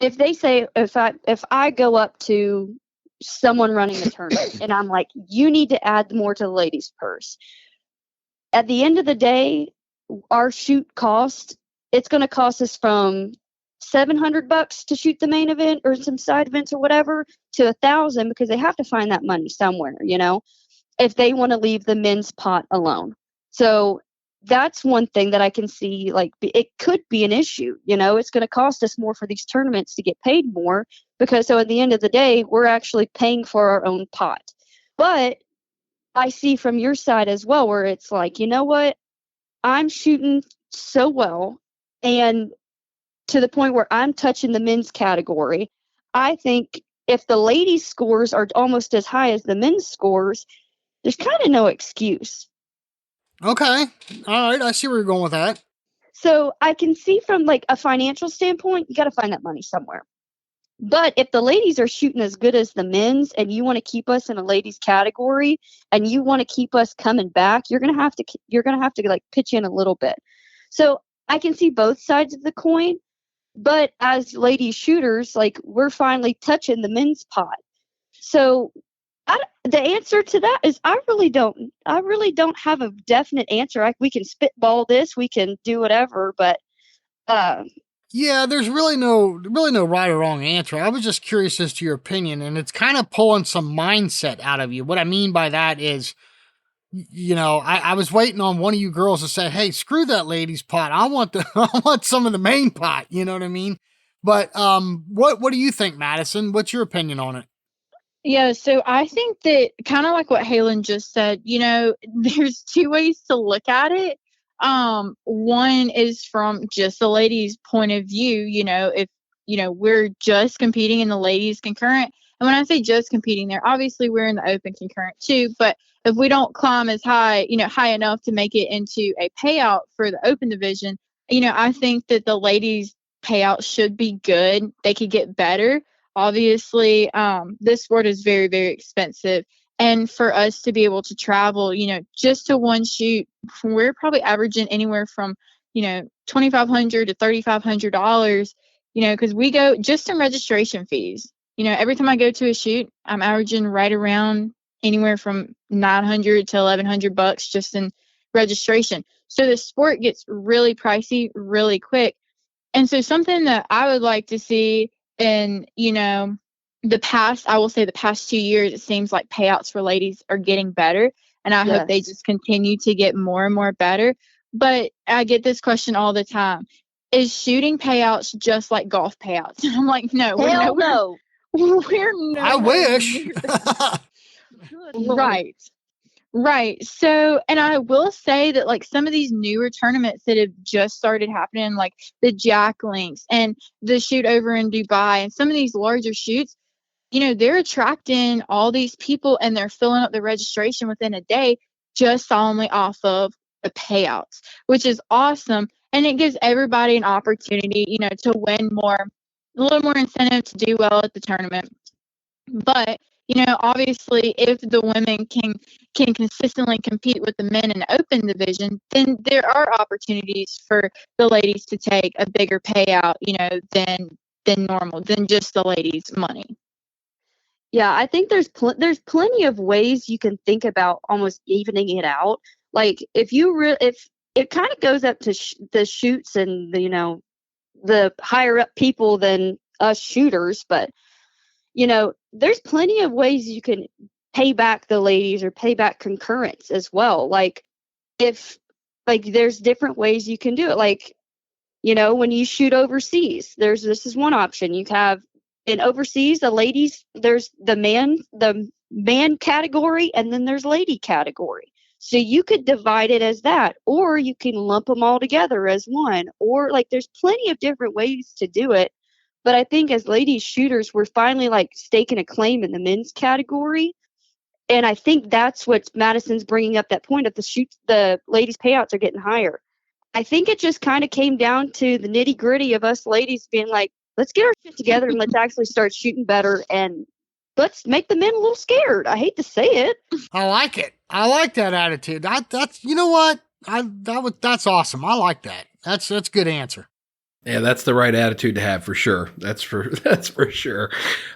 If they say, if I go up to someone running a tournament and I'm like, you need to add more to the ladies' purse. At the end of the day, our shoot cost, it's going to cost us from $700 to shoot the main event or some side events or whatever to $1,000, because they have to find that money somewhere, you know, if they want to leave the men's pot alone. So that's one thing that I can see, like, it could be an issue, you know, it's going to cost us more for these tournaments to get paid more, because so at the end of the day, we're actually paying for our own pot. But I see from your side as well, where it's like, you know what, I'm shooting so well, and to the point where I'm touching the men's category. I think if the ladies' scores are almost as high as the men's scores, there's kind of no excuse. Okay. All right. I see where you're going with that. So I can see from like a financial standpoint, you got to find that money somewhere. But if the ladies are shooting as good as the men's, and you want to keep us in a ladies category, and you want to keep us coming back, you're going to have to like pitch in a little bit. So I can see both sides of the coin. But as lady shooters, like, we're finally touching the men's pot. So the answer to that is I really don't have a definite answer. We can spitball this, we can do whatever, but yeah, there's really no right or wrong answer. I was just curious as to your opinion, and it's kind of pulling some mindset out of you. What I mean by that is, you know, I was waiting on one of you girls to say, hey, screw that ladies pot. I want some of the main pot. You know what I mean? But what do you think, Madison? What's your opinion on it? Yeah, so I think that kind of like what Haylyn just said, you know, there's 2 ways to look at it. One is from just the ladies' point of view, you know, if, you know, we're just competing in the ladies concurrent. And when I say just competing there, obviously we're in the open concurrent too, but if we don't climb as high, you know, high enough to make it into a payout for the open division, you know, I think that the ladies payout should be good. They could get better. Obviously, this sport is very, very expensive. And for us to be able to travel, you know, just to one shoot, we're probably averaging anywhere from $2,500 to $3,500, because we go just in registration fees. Every time I go to a shoot, I'm averaging right around anywhere from $900 to $1,100 just in registration. So the sport gets really pricey really quick. And so something that I would like to see in, the past 2 years, it seems like payouts for ladies are getting better. And I hope they just continue to get more and more better. But I get this question all the time. Is shooting payouts just like golf payouts? And I'm like, no. Hell no. We're no. I wish. Right. So, and I will say that like some of these newer tournaments that have just started happening, like the Jack Links and the shoot over in Dubai and some of these larger shoots, they're attracting all these people and they're filling up the registration within a day just solely off of the payouts, which is awesome. And it gives everybody an opportunity, to win more, a little more incentive to do well at the tournament. But, obviously, if the women can consistently compete with the men in the open division, then there are opportunities for the ladies to take a bigger payout, than normal, than just the ladies' money. Yeah, I think there's plenty of ways you can think about almost evening it out. Like if it kind of goes up to the shoots and the higher up people than us shooters, but there's plenty of ways you can pay back the ladies or pay back concurrents as well. Like there's different ways you can do it. Like, when you shoot overseas, this is one option. You have in overseas, the ladies, there's the man category, and then there's lady category. So you could divide it as that, or you can lump them all together as one, or there's plenty of different ways to do it. But I think as ladies shooters, we're finally staking a claim in the men's category. And I think that's what Madison's bringing up, that point of the ladies payouts are getting higher. I think it just kind of came down to the nitty gritty of us ladies being like, let's get our shit together and let's actually start shooting better and let's make the men a little scared. I hate to say it. I like it. I like that attitude. That's you know what? That's awesome. I like that. That's a good answer. Yeah, that's the right attitude to have for sure. That's for sure.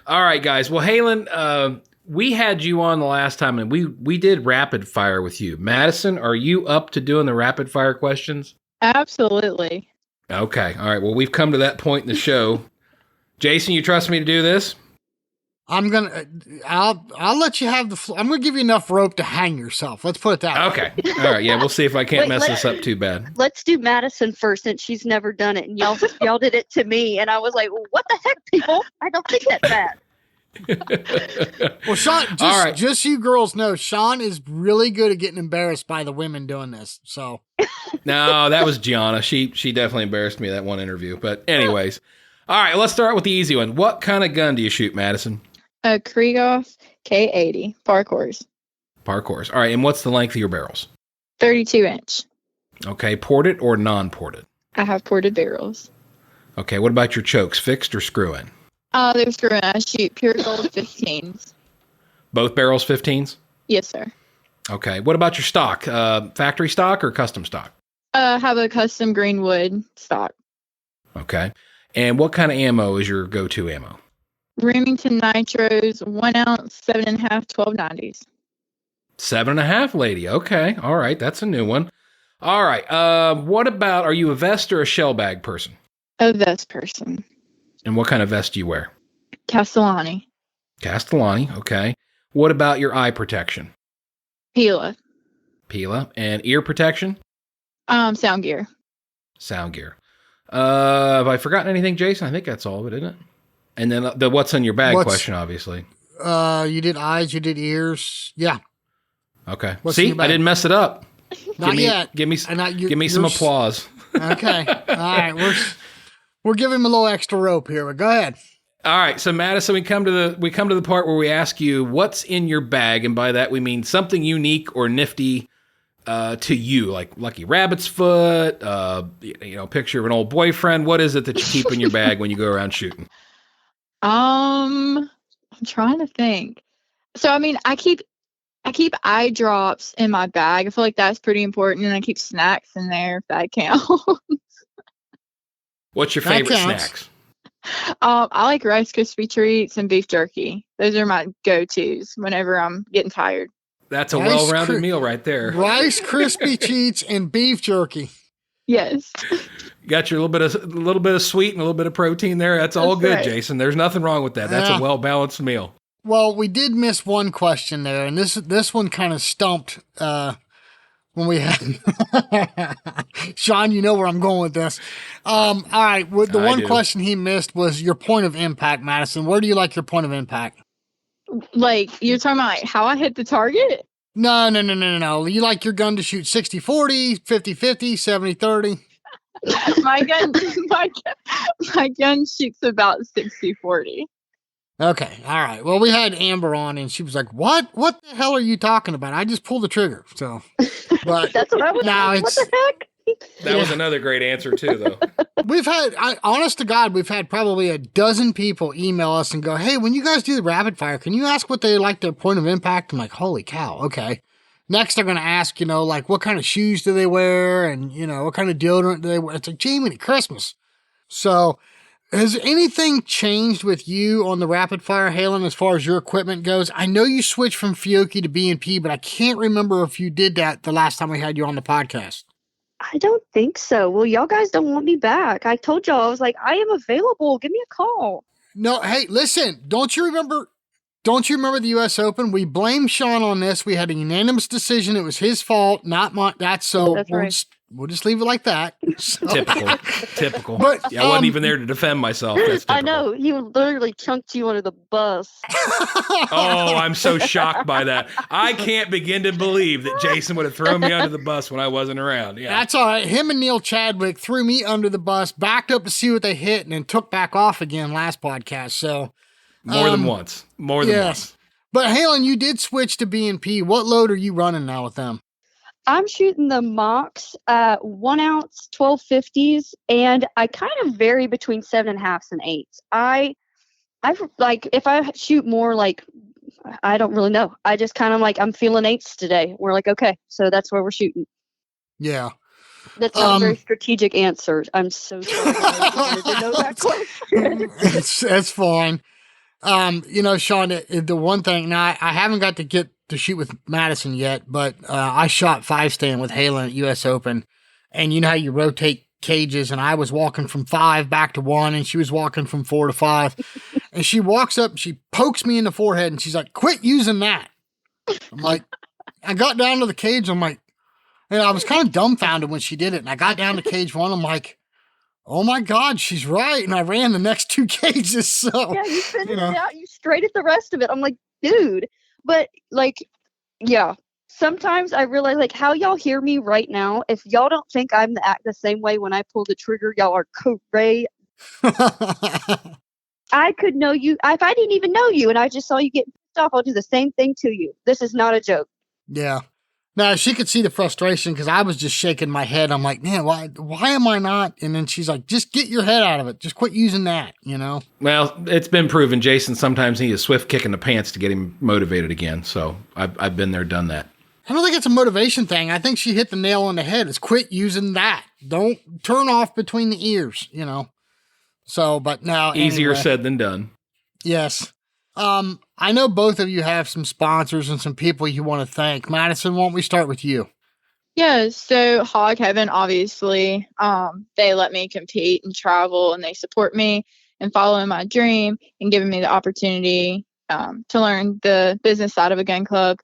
All right, guys. Well, Haylyn, we had you on the last time and we did rapid fire with you. Madison, are you up to doing the rapid fire questions? Absolutely. Okay. All right. Well, we've come to that point in the show. Jason, you trust me to do this? I'll let you have the floor. I'm going to give you enough rope to hang yourself. Let's put it that way. Okay. All right. Yeah, we'll see if I can't mess this up too bad. Let's do Madison first since she's never done it. And y'all did it to me. And I was like, well, what the heck, people? I don't think that's bad. Well, Sean, just so you girls know, Sean is really good at getting embarrassed by the women doing this. So no, that was Gianna. She definitely embarrassed me that one interview. But anyways, all right, let's start with the easy one. What kind of gun do you shoot, Madison? A Krieghoff K80 Parkors. Parkors. All right, and what's the length of your barrels? 32 inch. Okay, ported or non-ported? I have ported barrels. Okay, what about your chokes, fixed or screw-in? They're screw-in. I shoot pure gold 15s. Both barrels 15s? Yes, sir. Okay, what about your stock? Factory stock or custom stock? I have a custom Greenwood stock. Okay, and what kind of ammo is your go-to ammo? Remington Nitros, 1 ounce, 7.5, 1290s. 7.5, lady. Okay, all right, that's a new one. All right, what about, are you a vest or a shell bag person? A vest person. And what kind of vest do you wear? Castellani. Castellani, okay. What about your eye protection? Pila. Pila. And ear protection? Sound gear. Sound gear. Have I forgotten anything, Jason? I think that's all of it, isn't it? And then the what's in your bag question, obviously. You did eyes, you did ears. Yeah. Okay. See, I didn't mess it up. Not yet. Give me some applause. Okay. All right. We're giving him a little extra rope here, but go ahead. All right. So Madison, we come to the part where we ask you what's in your bag, and by that we mean something unique or nifty to you, like Lucky Rabbit's foot, picture of an old boyfriend. What is it that you keep in your bag when you go around shooting? I'm trying to think. So I mean, I keep I keep eye drops in my bag. I feel like that's pretty important, and I keep snacks in there if that counts. What's your That favorite counts. snacks? I like Rice Krispie treats and beef jerky. Those are my go-tos whenever I'm getting tired. That's a Rice well-rounded Kri- meal right there. Rice Krispie treats and beef jerky. Yes. Got your little bit of sweet and a little bit of protein there. That's all That's good, right. Jason. There's nothing wrong with that. That's Yeah. a well-balanced meal. Well, we did miss one question there, and this one kind of stumped when we had Sean. You know where I'm going with this. All right, the I one do. question he missed was your point of impact, Madison. Where do you like your point of impact? Like, you're talking about like how I hit the target? No. You like your gun to shoot 60-40, 50-50, 70-30? my gun shoots about 60-40. Okay, all right. Well, we had Amber on, and she was like, "What? What the hell are you talking about? I just pulled the trigger." So, but That's what I was now like, what it's the heck? That was another great answer too, though. we've had, honest to God, we've had probably a dozen people email us and go, "Hey, when you guys do the rapid fire, can you ask what they like their point of impact?" I'm like, "Holy cow!" Okay. Next, they're going to ask, like what kind of shoes do they wear, and what kind of deodorant do they wear. It's like, Jamie, Christmas. So. Has anything changed with you on the rapid fire, Haylyn, as far as your equipment goes? I know you switched from Fiocchi to B&P, but I can't remember if you did that the last time we had you on the podcast. I don't think so. Well, y'all guys don't want me back. I told y'all, I was like, I am available. Give me a call. No, hey, listen, don't you remember the U.S. Open? We blame Sean on this. We had a unanimous decision. It was his fault, not mine. That's so. That's right. We'll just leave it like that. So- Typical. But, Yeah, I wasn't even there to defend myself. That's typical. I know. He literally chunked you under the bus. Oh, I'm so shocked by that. I can't begin to believe that Jason would have thrown me under the bus when I wasn't around. Yeah. That's all right. Him and Neil Chadwick threw me under the bus, backed up to see what they hit, and then took back off again last podcast. So More than once. Yes. But Haylyn, you did switch to B&P. What load are you running now with them? I'm shooting the Mox 1 ounce 1250s, and I kind of vary between 7.5s and 8s. I've like, if I shoot more, like, I don't really know. I just kind of like, I'm feeling 8s today. We're like, okay, so that's where we're shooting. Yeah. That's not a very strategic answer. I'm so sorry. I didn't know that question. That's fine. Sean, the one thing, now I haven't got to get to shoot with Madison yet, but I shot 5-stand with Haylyn at US Open, and you know how you rotate cages, and I was walking from 5 back to 1, and she was walking from 4 to 5, and she walks up, and she pokes me in the forehead, and she's like, "Quit using that." I'm like, I got down to the cage, I'm like, and I was kind of dumbfounded when she did it, and I got down to cage 1, I'm like, oh my God, she's right. And I ran the next 2 cages. So yeah, you finished it out. You straight at the rest of it. I'm like, dude. But like, yeah. Sometimes I realize like how y'all hear me right now. If y'all don't think I'm the same way when I pull the trigger, y'all are correct. I could know you if I didn't even know you, and I just saw you get pissed off. I'll do the same thing to you. This is not a joke. Yeah. Now she could see the frustration because I was just shaking my head. I'm like, man, why am I not? And then she's like, just get your head out of it. Just quit using that, Well, it's been proven Jason sometimes needs a swift kick in the pants to get him motivated again. So I've been there, done that. I don't think it's a motivation thing. I think she hit the nail on the head. It's quit using that. Don't turn off between the ears, So, but now Easier anyway. said than done. Yes. I know both of you have some sponsors and some people you want to thank. Madison, why don't we start with you? Yeah, so Hog Heaven, obviously, they let me compete and travel, and they support me in following my dream and giving me the opportunity to learn the business side of a gun club.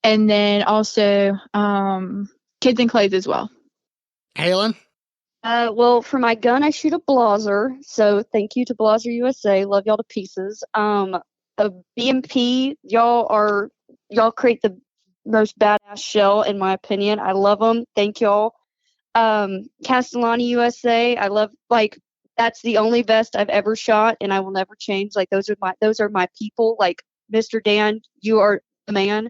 And then also Kids and Clays as well. Haylyn? Well, for my gun, I shoot a Blaser. So thank you to Blaser USA. Love y'all to pieces. A BMP, y'all create the most badass shell, in my opinion. I love them. Thank y'all. Castellani USA, I love, like, that's the only vest I've ever shot, and I will never change. Like, those are my people. Like, Mr. Dan, you are the man.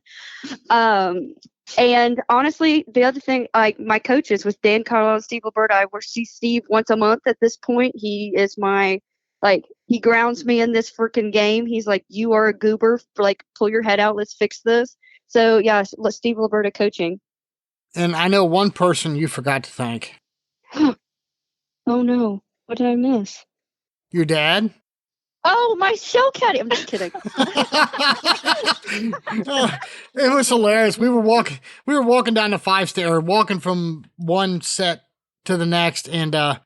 And honestly, the other thing, like my coaches with Dan Carlisle and Steve Liberta, I will see Steve once a month at this point. He is my, like, he grounds me in this freaking game. He's like, you are a goober. Like, pull your head out. Let's fix this. So, yeah, Steve Liberta coaching. And I know one person you forgot to thank. Oh, no. What did I miss? Your dad? Oh, my shell caddy. I'm just kidding. It was hilarious. We were walking down the 5-stair, walking from one set to the next, and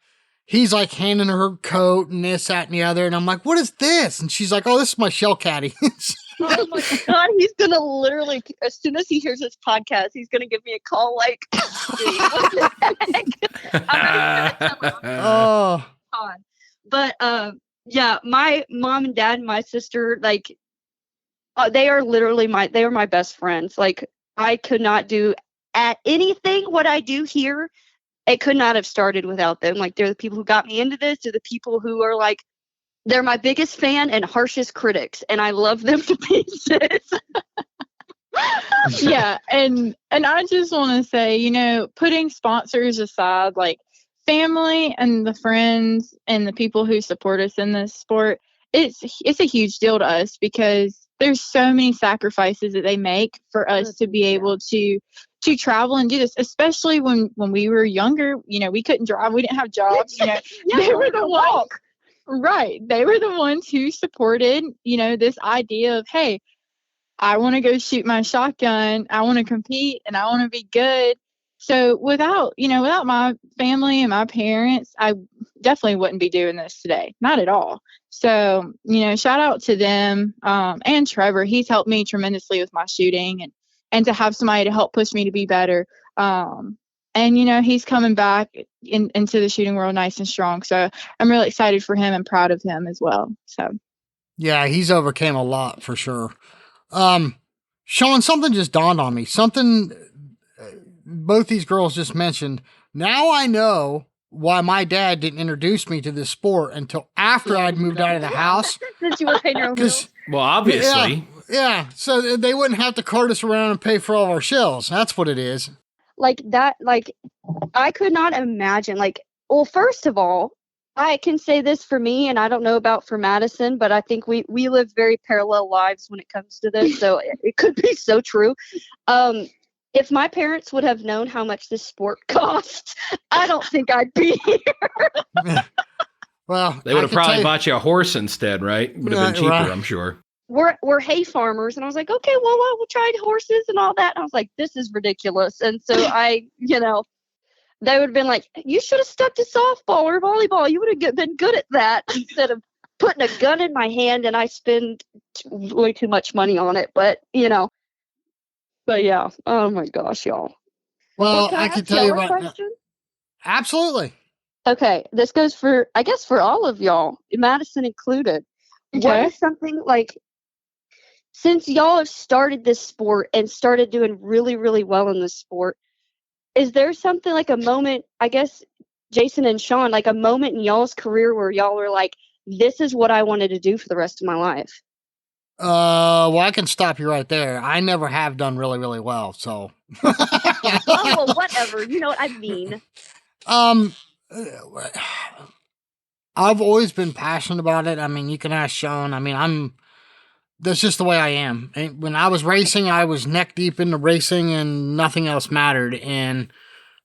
he's like handing her coat and this, that, and the other. And I'm like, what is this? And she's like, oh, this is my shell caddy. Oh my God, he's going to literally, as soon as he hears this podcast, he's going to give me a call like, what the heck? I'm not even going to tell him. Oh. But, yeah, my mom and dad and my sister, like, they are literally they are my best friends. Like, I could not do at anything what I do here. It could not have started without them. Like, they're the people who got me into this. They're the people who are like, they're my biggest fan and harshest critics, and I love them to pieces. Yeah, and I just want to say, you know, putting sponsors aside, like, family and the friends and the people who support us in this sport, it's a huge deal to us because there's so many sacrifices that they make for us to be able to travel and do this, especially when we were younger. You know, we couldn't drive, we didn't have jobs, you know. They were the ones, right, they were the ones who supported, you know, this idea of, hey, I want to go shoot my shotgun, I want to compete, and I want to be good. So without my family and my parents, I definitely wouldn't be doing this today. Not at all. So, you know, shout out to them, and Trevor. He's helped me tremendously with my shooting and to have somebody to help push me to be better. And, you know, he's coming back into the shooting world nice and strong. So I'm really excited for him and proud of him as well. So. Yeah, he's overcame a lot for sure. Sean, something just dawned on me. Something both these girls just mentioned. Now I know why my dad didn't introduce me to this sport until after I'd moved out of the house. Since you were paying your own bills. Well, obviously. Yeah, so they wouldn't have to cart us around and pay for all of our shells. That's what it is. Like that, like, I could not imagine, like, well, first of all, I can say this for me, and I don't know about for Madison, but I think we live very parallel lives when it comes to this, so it could be so true. If my parents would have known how much this sport costs, I don't think I'd be here. Well, they would have probably bought you a horse instead, right? Would have been cheaper, right. I'm sure. We're hay farmers, and I was like, okay, well, we'll try horses and all that. And I was like, this is ridiculous. And so I, you know, they would have been like, you should have stuck to softball or volleyball. You would have been good at that instead of putting a gun in my hand, and I spend way too much money on it. But, you know. But yeah, oh my gosh, y'all. Well, I can tell you right now. Absolutely. Okay, this goes for, I guess, for all of y'all, Madison included. Okay. What is something like, since y'all have started this sport and started doing really, really well in this sport, is there something like a moment, I guess, Jason and Sean, like a moment in y'all's career where y'all were like, this is what I wanted to do for the rest of my life? Well, I can stop you right there. I never have done really, really well, so. Oh, well, whatever. You know what I mean. I've always been passionate about it. I mean, you can ask Sean. I mean, that's just the way I am. And when I was racing, I was neck deep into racing and nothing else mattered. And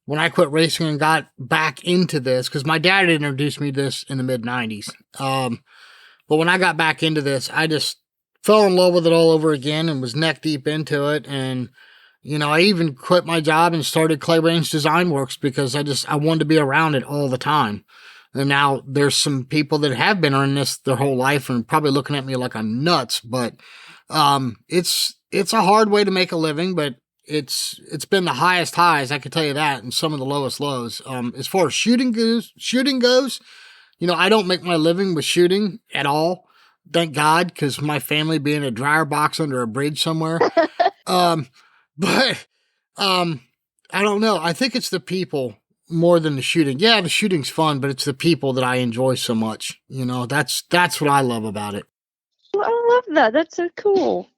when I quit racing and got back into this, because my dad had introduced me to this in the mid-90s. But when I got back into this, I just fell in love with it all over again and was neck deep into it. And, you know, I even quit my job and started Clay Range Design Works because I wanted to be around it all the time. And now there's some people that have been on this their whole life and probably looking at me like I'm nuts, but it's a hard way to make a living, but it's been the highest highs, I can tell you that, and some of the lowest lows. As far as shooting goes, you know, I don't make my living with shooting at all. Thank God, because my family being a dryer box under a bridge somewhere. But I don't know. I think it's the people more than the shooting. Yeah, the shooting's fun, but it's the people that I enjoy so much. You know, that's what I love about it. I love that. That's so cool.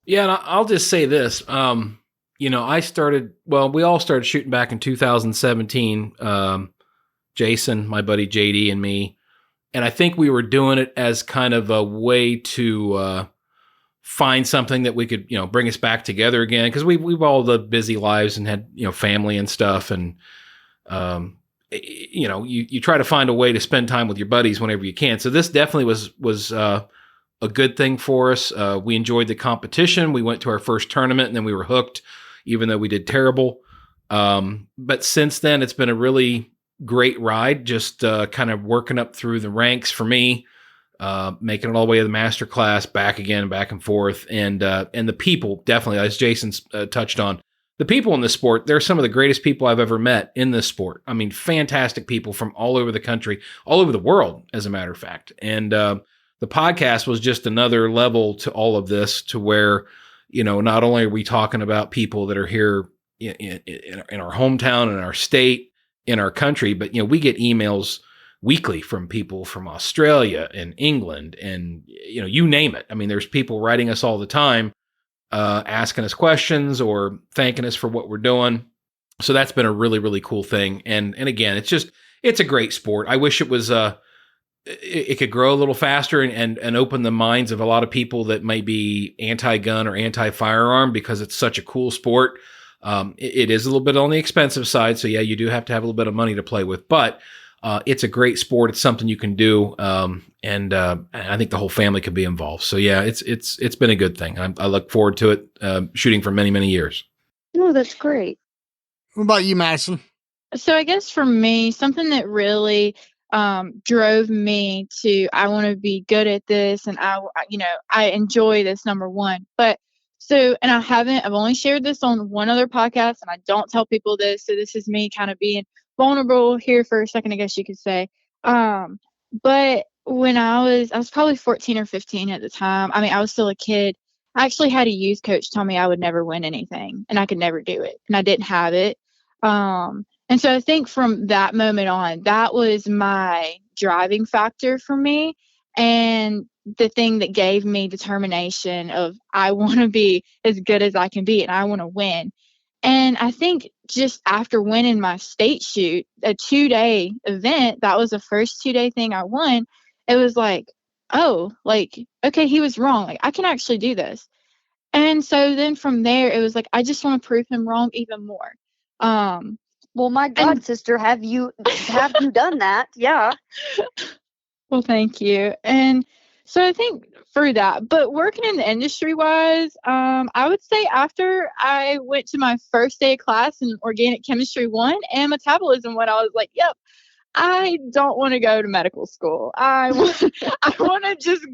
Yeah, and I'll just say this. You we all started shooting back in 2017. Jason, my buddy JD, and me. And I think we were doing it as kind of a way to find something that we could, bring us back together again. Because we've all lived busy lives and had, family and stuff. And, you try to find a way to spend time with your buddies whenever you can. So this definitely was a good thing for us. We enjoyed the competition. We went to our first tournament and then we were hooked, even though we did terrible. But since then, it's been a really great ride, just kind of working up through the ranks for me, making it all the way to the master class, back again, back and forth. And the people, definitely, as Jason's touched on, the people in this sport, they're some of the greatest people I've ever met in this sport. I mean, fantastic people from all over the country, all over the world, as a matter of fact. And the podcast was just another level to all of this, to where, not only are we talking about people that are here in our hometown, in our state, in our country, but we get emails weekly from people from Australia and England and you name it. I mean, there's people writing us all the time, asking us questions or thanking us for what we're doing. So that's been a really, really cool thing. And again, it's a great sport. I wish it was it could grow a little faster and open the minds of a lot of people that may be anti-gun or anti-firearm, because it's such a cool sport. It is a little bit on the expensive side. So yeah, you do have to have a little bit of money to play with, but it's a great sport. It's something you can do. And I think the whole family could be involved. So yeah, it's been a good thing. I look forward to it, shooting for many, many years. Oh, that's great. What about you, Madison? So I guess for me, something that really drove me to, I want to be good at this, and I enjoy this, number one. But so, and I've only shared this on one other podcast, and I don't tell people this. So this is me kind of being vulnerable here for a second, I guess you could say. But when I was probably 14 or 15 at the time. I mean, I was still a kid. I actually had a youth coach tell me I would never win anything and I could never do it. And I didn't have it. And so I think from that moment on, that was my driving factor for me. And the thing that gave me determination of, I want to be as good as I can be and I want to win. And I think just after winning my state shoot, a 2-day event, that was the first 2-day thing I won. It was like, oh, like, okay, he was wrong. Like, I can actually do this. And so then from there, it was like, I just want to prove him wrong even more. Well, my God, sister, have you done that? Yeah. Well, thank you. And so I think for that, but working in the industry wise, I would say after I went to my first day of class in organic chemistry 1 and metabolism 1, I was like, yep, I don't want to go to medical school. I want to just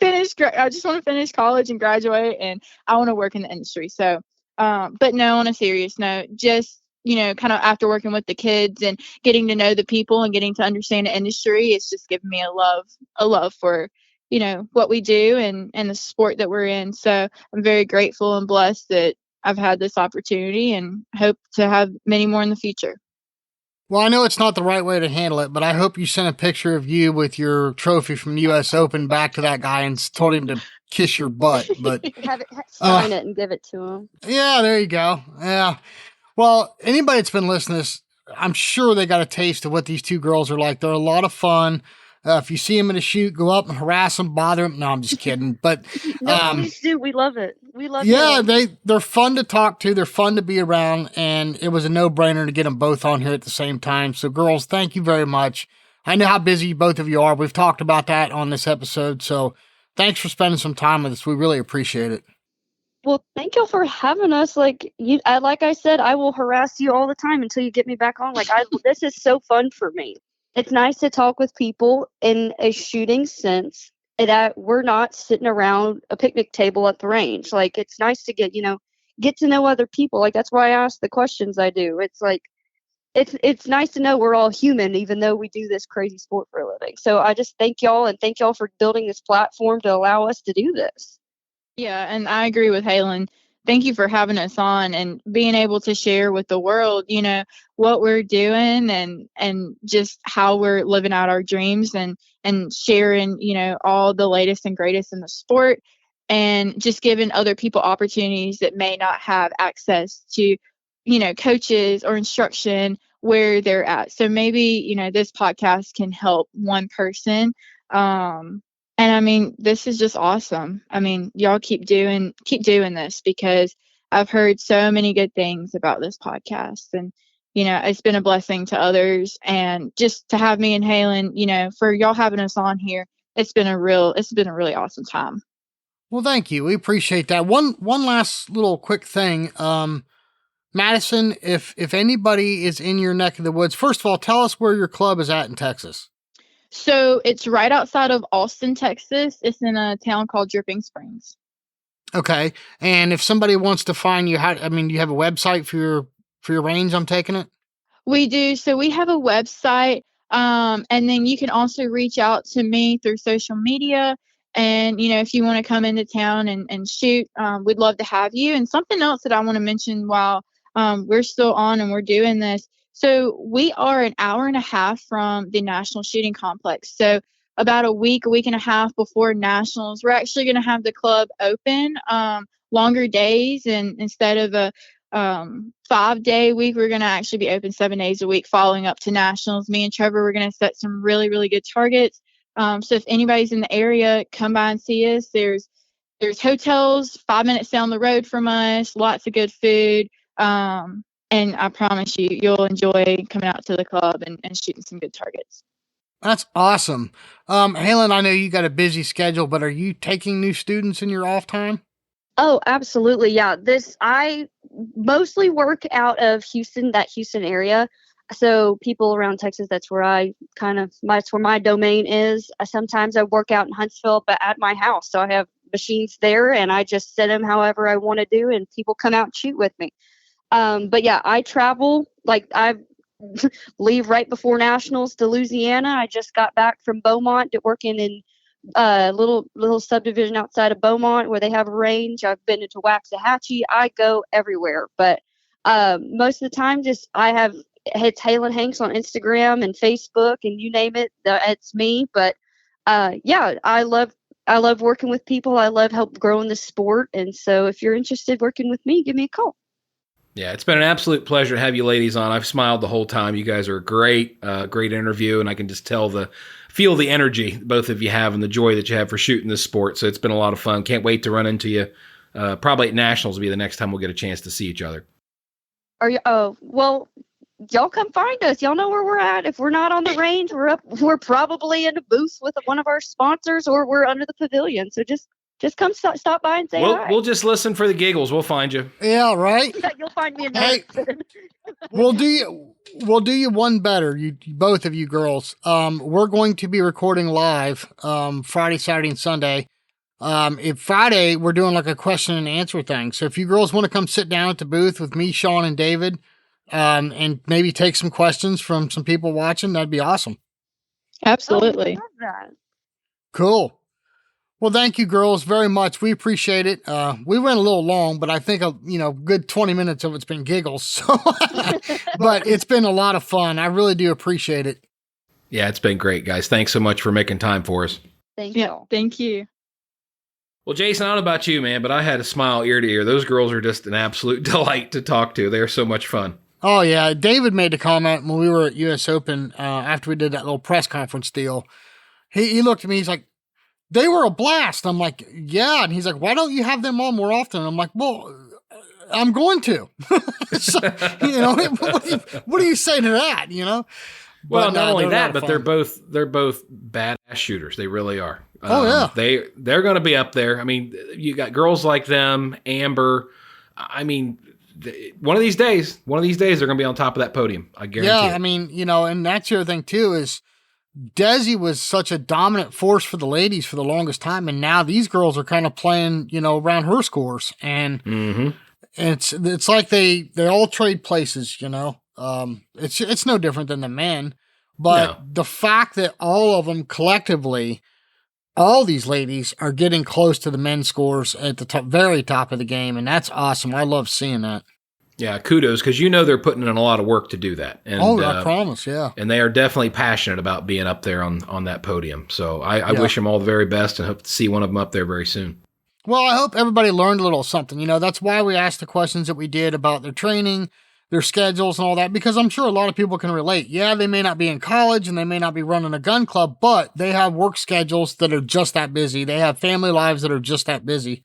I just want to finish college and graduate, and I want to work in the industry. So, but no, on a serious note, just, kind of after working with the kids and getting to know the people and getting to understand the industry, it's just given me a love for, what we do and the sport that we're in. So I'm very grateful and blessed that I've had this opportunity and hope to have many more in the future. Well, I know it's not the right way to handle it, but I hope you sent a picture of you with your trophy from the U.S. Open back to that guy and told him to kiss your butt. But sign it and give it to him. Yeah, there you go. Yeah. Well, anybody that's been listening to this, I'm sure they got a taste of what these two girls are like. They're a lot of fun. If you see them in a shoot, go up and harass them, bother them. No, I'm just kidding. But no, please do. We love it. We love it. Yeah, they're fun to talk to. They're fun to be around. And it was a no-brainer to get them both on here at the same time. So, girls, thank you very much. I know how busy both of you are. We've talked about that on this episode. So thanks for spending some time with us. We really appreciate it. Well, thank you for having us. Like I said, I will harass you all the time until you get me back on. This is so fun for me. It's nice to talk with people in a shooting sense, and that we're not sitting around a picnic table at the range. Like, it's nice to get to know other people. Like, that's why I ask the questions I do. It's like, it's nice to know we're all human, even though we do this crazy sport for a living. So I just thank y'all, and thank y'all for building this platform to allow us to do this. Yeah, and I agree with Haylyn. Thank you for having us on and being able to share with the world, what we're doing and just how we're living out our dreams and sharing, all the latest and greatest in the sport. and just giving other people opportunities that may not have access to, coaches or instruction where they're at. So maybe, this podcast can help one person. And I mean, this is just awesome. I mean, y'all keep doing this, because I've heard so many good things about this podcast, and, it's been a blessing to others. And just to have me and Haylyn, for y'all having us on here, it's been a really awesome time. Well, thank you. We appreciate that. One last little quick thing. Madison, if anybody is in your neck of the woods, first of all, tell us where your club is at in Texas. So it's right outside of Austin, Texas. It's in a town called Dripping Springs. Okay. And if somebody wants to find you, you have a website for your range, I'm taking it? We do. So we have a website. And then you can also reach out to me through social media. And, if you want to come into town and shoot, we'd love to have you. And something else that I want to mention while we're still on and we're doing this. So we are an hour and a half from the National Shooting Complex. So about a week and a half before Nationals, we're actually going to have the club open longer days. And instead of a 5-day week, we're going to actually be open 7 days a week following up to Nationals. Me and Trevor, we're going to set some really, really good targets. So if anybody's in the area, come by and see us. There's hotels 5 minutes down the road from us, lots of good food. And I promise you'll enjoy coming out to the club and shooting some good targets. That's awesome. Haylyn, I know you got a busy schedule, but are you taking new students in your off time? Oh, absolutely. Yeah. I mostly work out of Houston, that Houston area. So people around Texas, that's where that's where my domain is. Sometimes I work out in Huntsville, but at my house. So I have machines there and I just set them however I want to do, and people come out and shoot with me. But yeah, I travel, I leave right before Nationals to Louisiana. I just got back from Beaumont, working in a little subdivision outside of Beaumont where they have a range. I've been into Waxahachie. I go everywhere, but most of the time it's Haylyn Hanks on Instagram and Facebook, and you name it, it's me. But yeah, I love working with people. I love help growing the sport. And so if you're interested working with me, give me a call. Yeah, it's been an absolute pleasure to have you ladies on. I've smiled the whole time. You guys are a great interview, and I can just feel the energy both of you have and the joy that you have for shooting this sport. So it's been a lot of fun. Can't wait to run into you. Probably at Nationals will be the next time we'll get a chance to see each other. Are you? Oh, well, y'all come find us. Y'all know where we're at. If we're not on the range, we're probably in a booth with one of our sponsors, or we're under the pavilion. So just come stop by and say hi. We'll just listen for the giggles. We'll find you. Yeah, right. Yeah, you'll find me in Hey, we'll do you one better. You both of you girls. We're going to be recording live Friday, Saturday, and Sunday. If Friday we're doing like a question and answer thing. So if you girls want to come sit down at the booth with me, Sean, and David, and maybe take some questions from some people watching, that'd be awesome. Absolutely. Oh, I love that. Cool. Well, thank you, girls, very much. We appreciate it. We went a little long, but I think good 20 minutes of it's been giggles. So, but it's been a lot of fun. I really do appreciate it. Yeah, it's been great, guys. Thanks so much for making time for us. Thank you. Yeah, thank you. Well, Jason, I don't know about you, man, but I had a smile ear to ear. Those girls are just an absolute delight to talk to. They are so much fun. Oh, yeah. David made a comment when we were at U.S. Open after we did that little press conference deal. He looked at me. He's like, they were a blast. I'm like, yeah. And he's like, why don't you have them on more often? I'm like, well, I'm going to. So, what do you say to that? Well, not only that, but they're both badass shooters. They really are. They're going to be up there. I mean, you got girls like them, Amber. I mean, one of these days they're going to be on top of that podium. I guarantee. Yeah, I mean, and that's the other thing too is Desi was such a dominant force for the ladies for the longest time, and now these girls are kind of playing, around her scores, and it's like they all trade places. It's no different than the men, but the fact that all of them collectively, all these ladies are getting close to the men's scores at the very top of the game, and that's awesome. I love seeing that. Yeah, kudos, because they're putting in a lot of work to do that. And, I promise, yeah. And they are definitely passionate about being up there on that podium. So I wish them all the very best and hope to see one of them up there very soon. Well, I hope everybody learned a little something. You know, that's why we asked the questions that we did about their training, their schedules and all that, because I'm sure a lot of people can relate. Yeah, they may not be in college and they may not be running a gun club, but they have work schedules that are just that busy. They have family lives that are just that busy.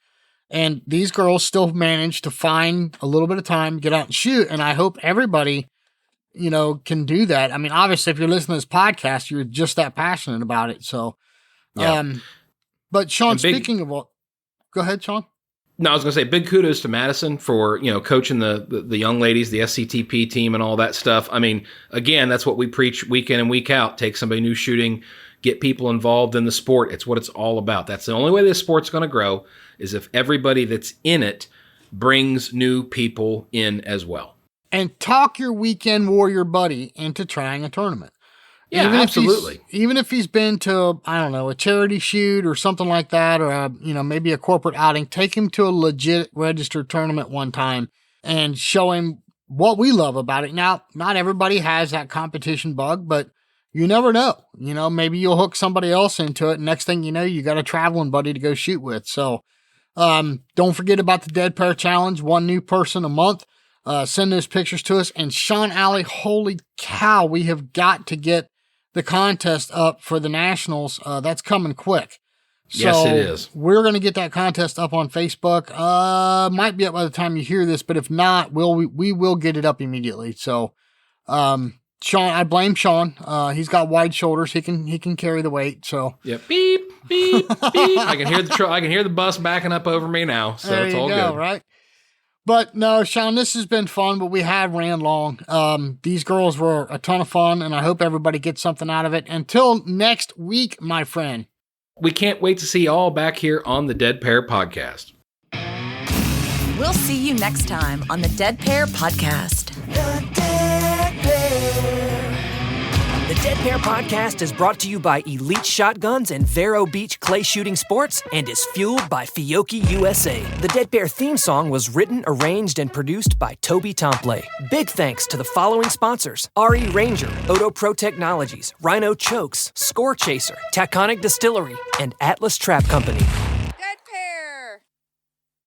And these girls still manage to find a little bit of time, get out and shoot. And I hope everybody, you know, can do that. I mean, obviously, if you're listening to this podcast, you're just that passionate about it. So, but Sean, speaking of what, go ahead, Sean. No, I was going to say big kudos to Madison for, you know, coaching the young ladies, the SCTP team and all that stuff. I mean, again, that's what we preach week in and week out. Take somebody new shooting, get people involved in the sport. It's what it's all about. That's the only way this sport's going to grow is if everybody that's in it brings new people in as well. And talk your weekend warrior buddy into trying a tournament. Yeah, absolutely. Even if he's been to, I don't know, a charity shoot or something like that, or maybe a corporate outing, take him to a legit registered tournament one time and show him what we love about it. Now, not everybody has that competition bug, but you never know. You know, maybe you'll hook somebody else into it. Next thing you know, you got a traveling buddy to go shoot with. So don't forget about the Dead Pair Challenge, 1 new person a month. Send those pictures to us. And Sean Alley, holy cow, we have got to get the contest up for the Nationals. That's coming quick. So yes, it is. We're going to get that contest up on Facebook. Might be up by the time you hear this, but if not, we will get it up immediately. So, Sean, I blame Sean. He's got wide shoulders. He can carry the weight. So yep. Beep, beep, beep. I can hear the bus backing up over me now. So there it's all good. Right? But no, Sean, this has been fun, but we have ran long. These girls were a ton of fun, and I hope everybody gets something out of it. Until next week, my friend. We can't wait to see you all back here on the Dead Pair Podcast. We'll see you next time on the Dead Pair Podcast. The Dead Pair. The Dead Pair Podcast is brought to you by Elite Shotguns and Vero Beach Clay Shooting Sports and is fueled by Fiocchi USA. The Dead Pair theme song was written, arranged, and produced by Toby Tomplay. Big thanks to the following sponsors: RE Ranger, Odo Pro Technologies, Rhino Chokes, Score Chaser, Taconic Distillery, and Atlas Trap Company.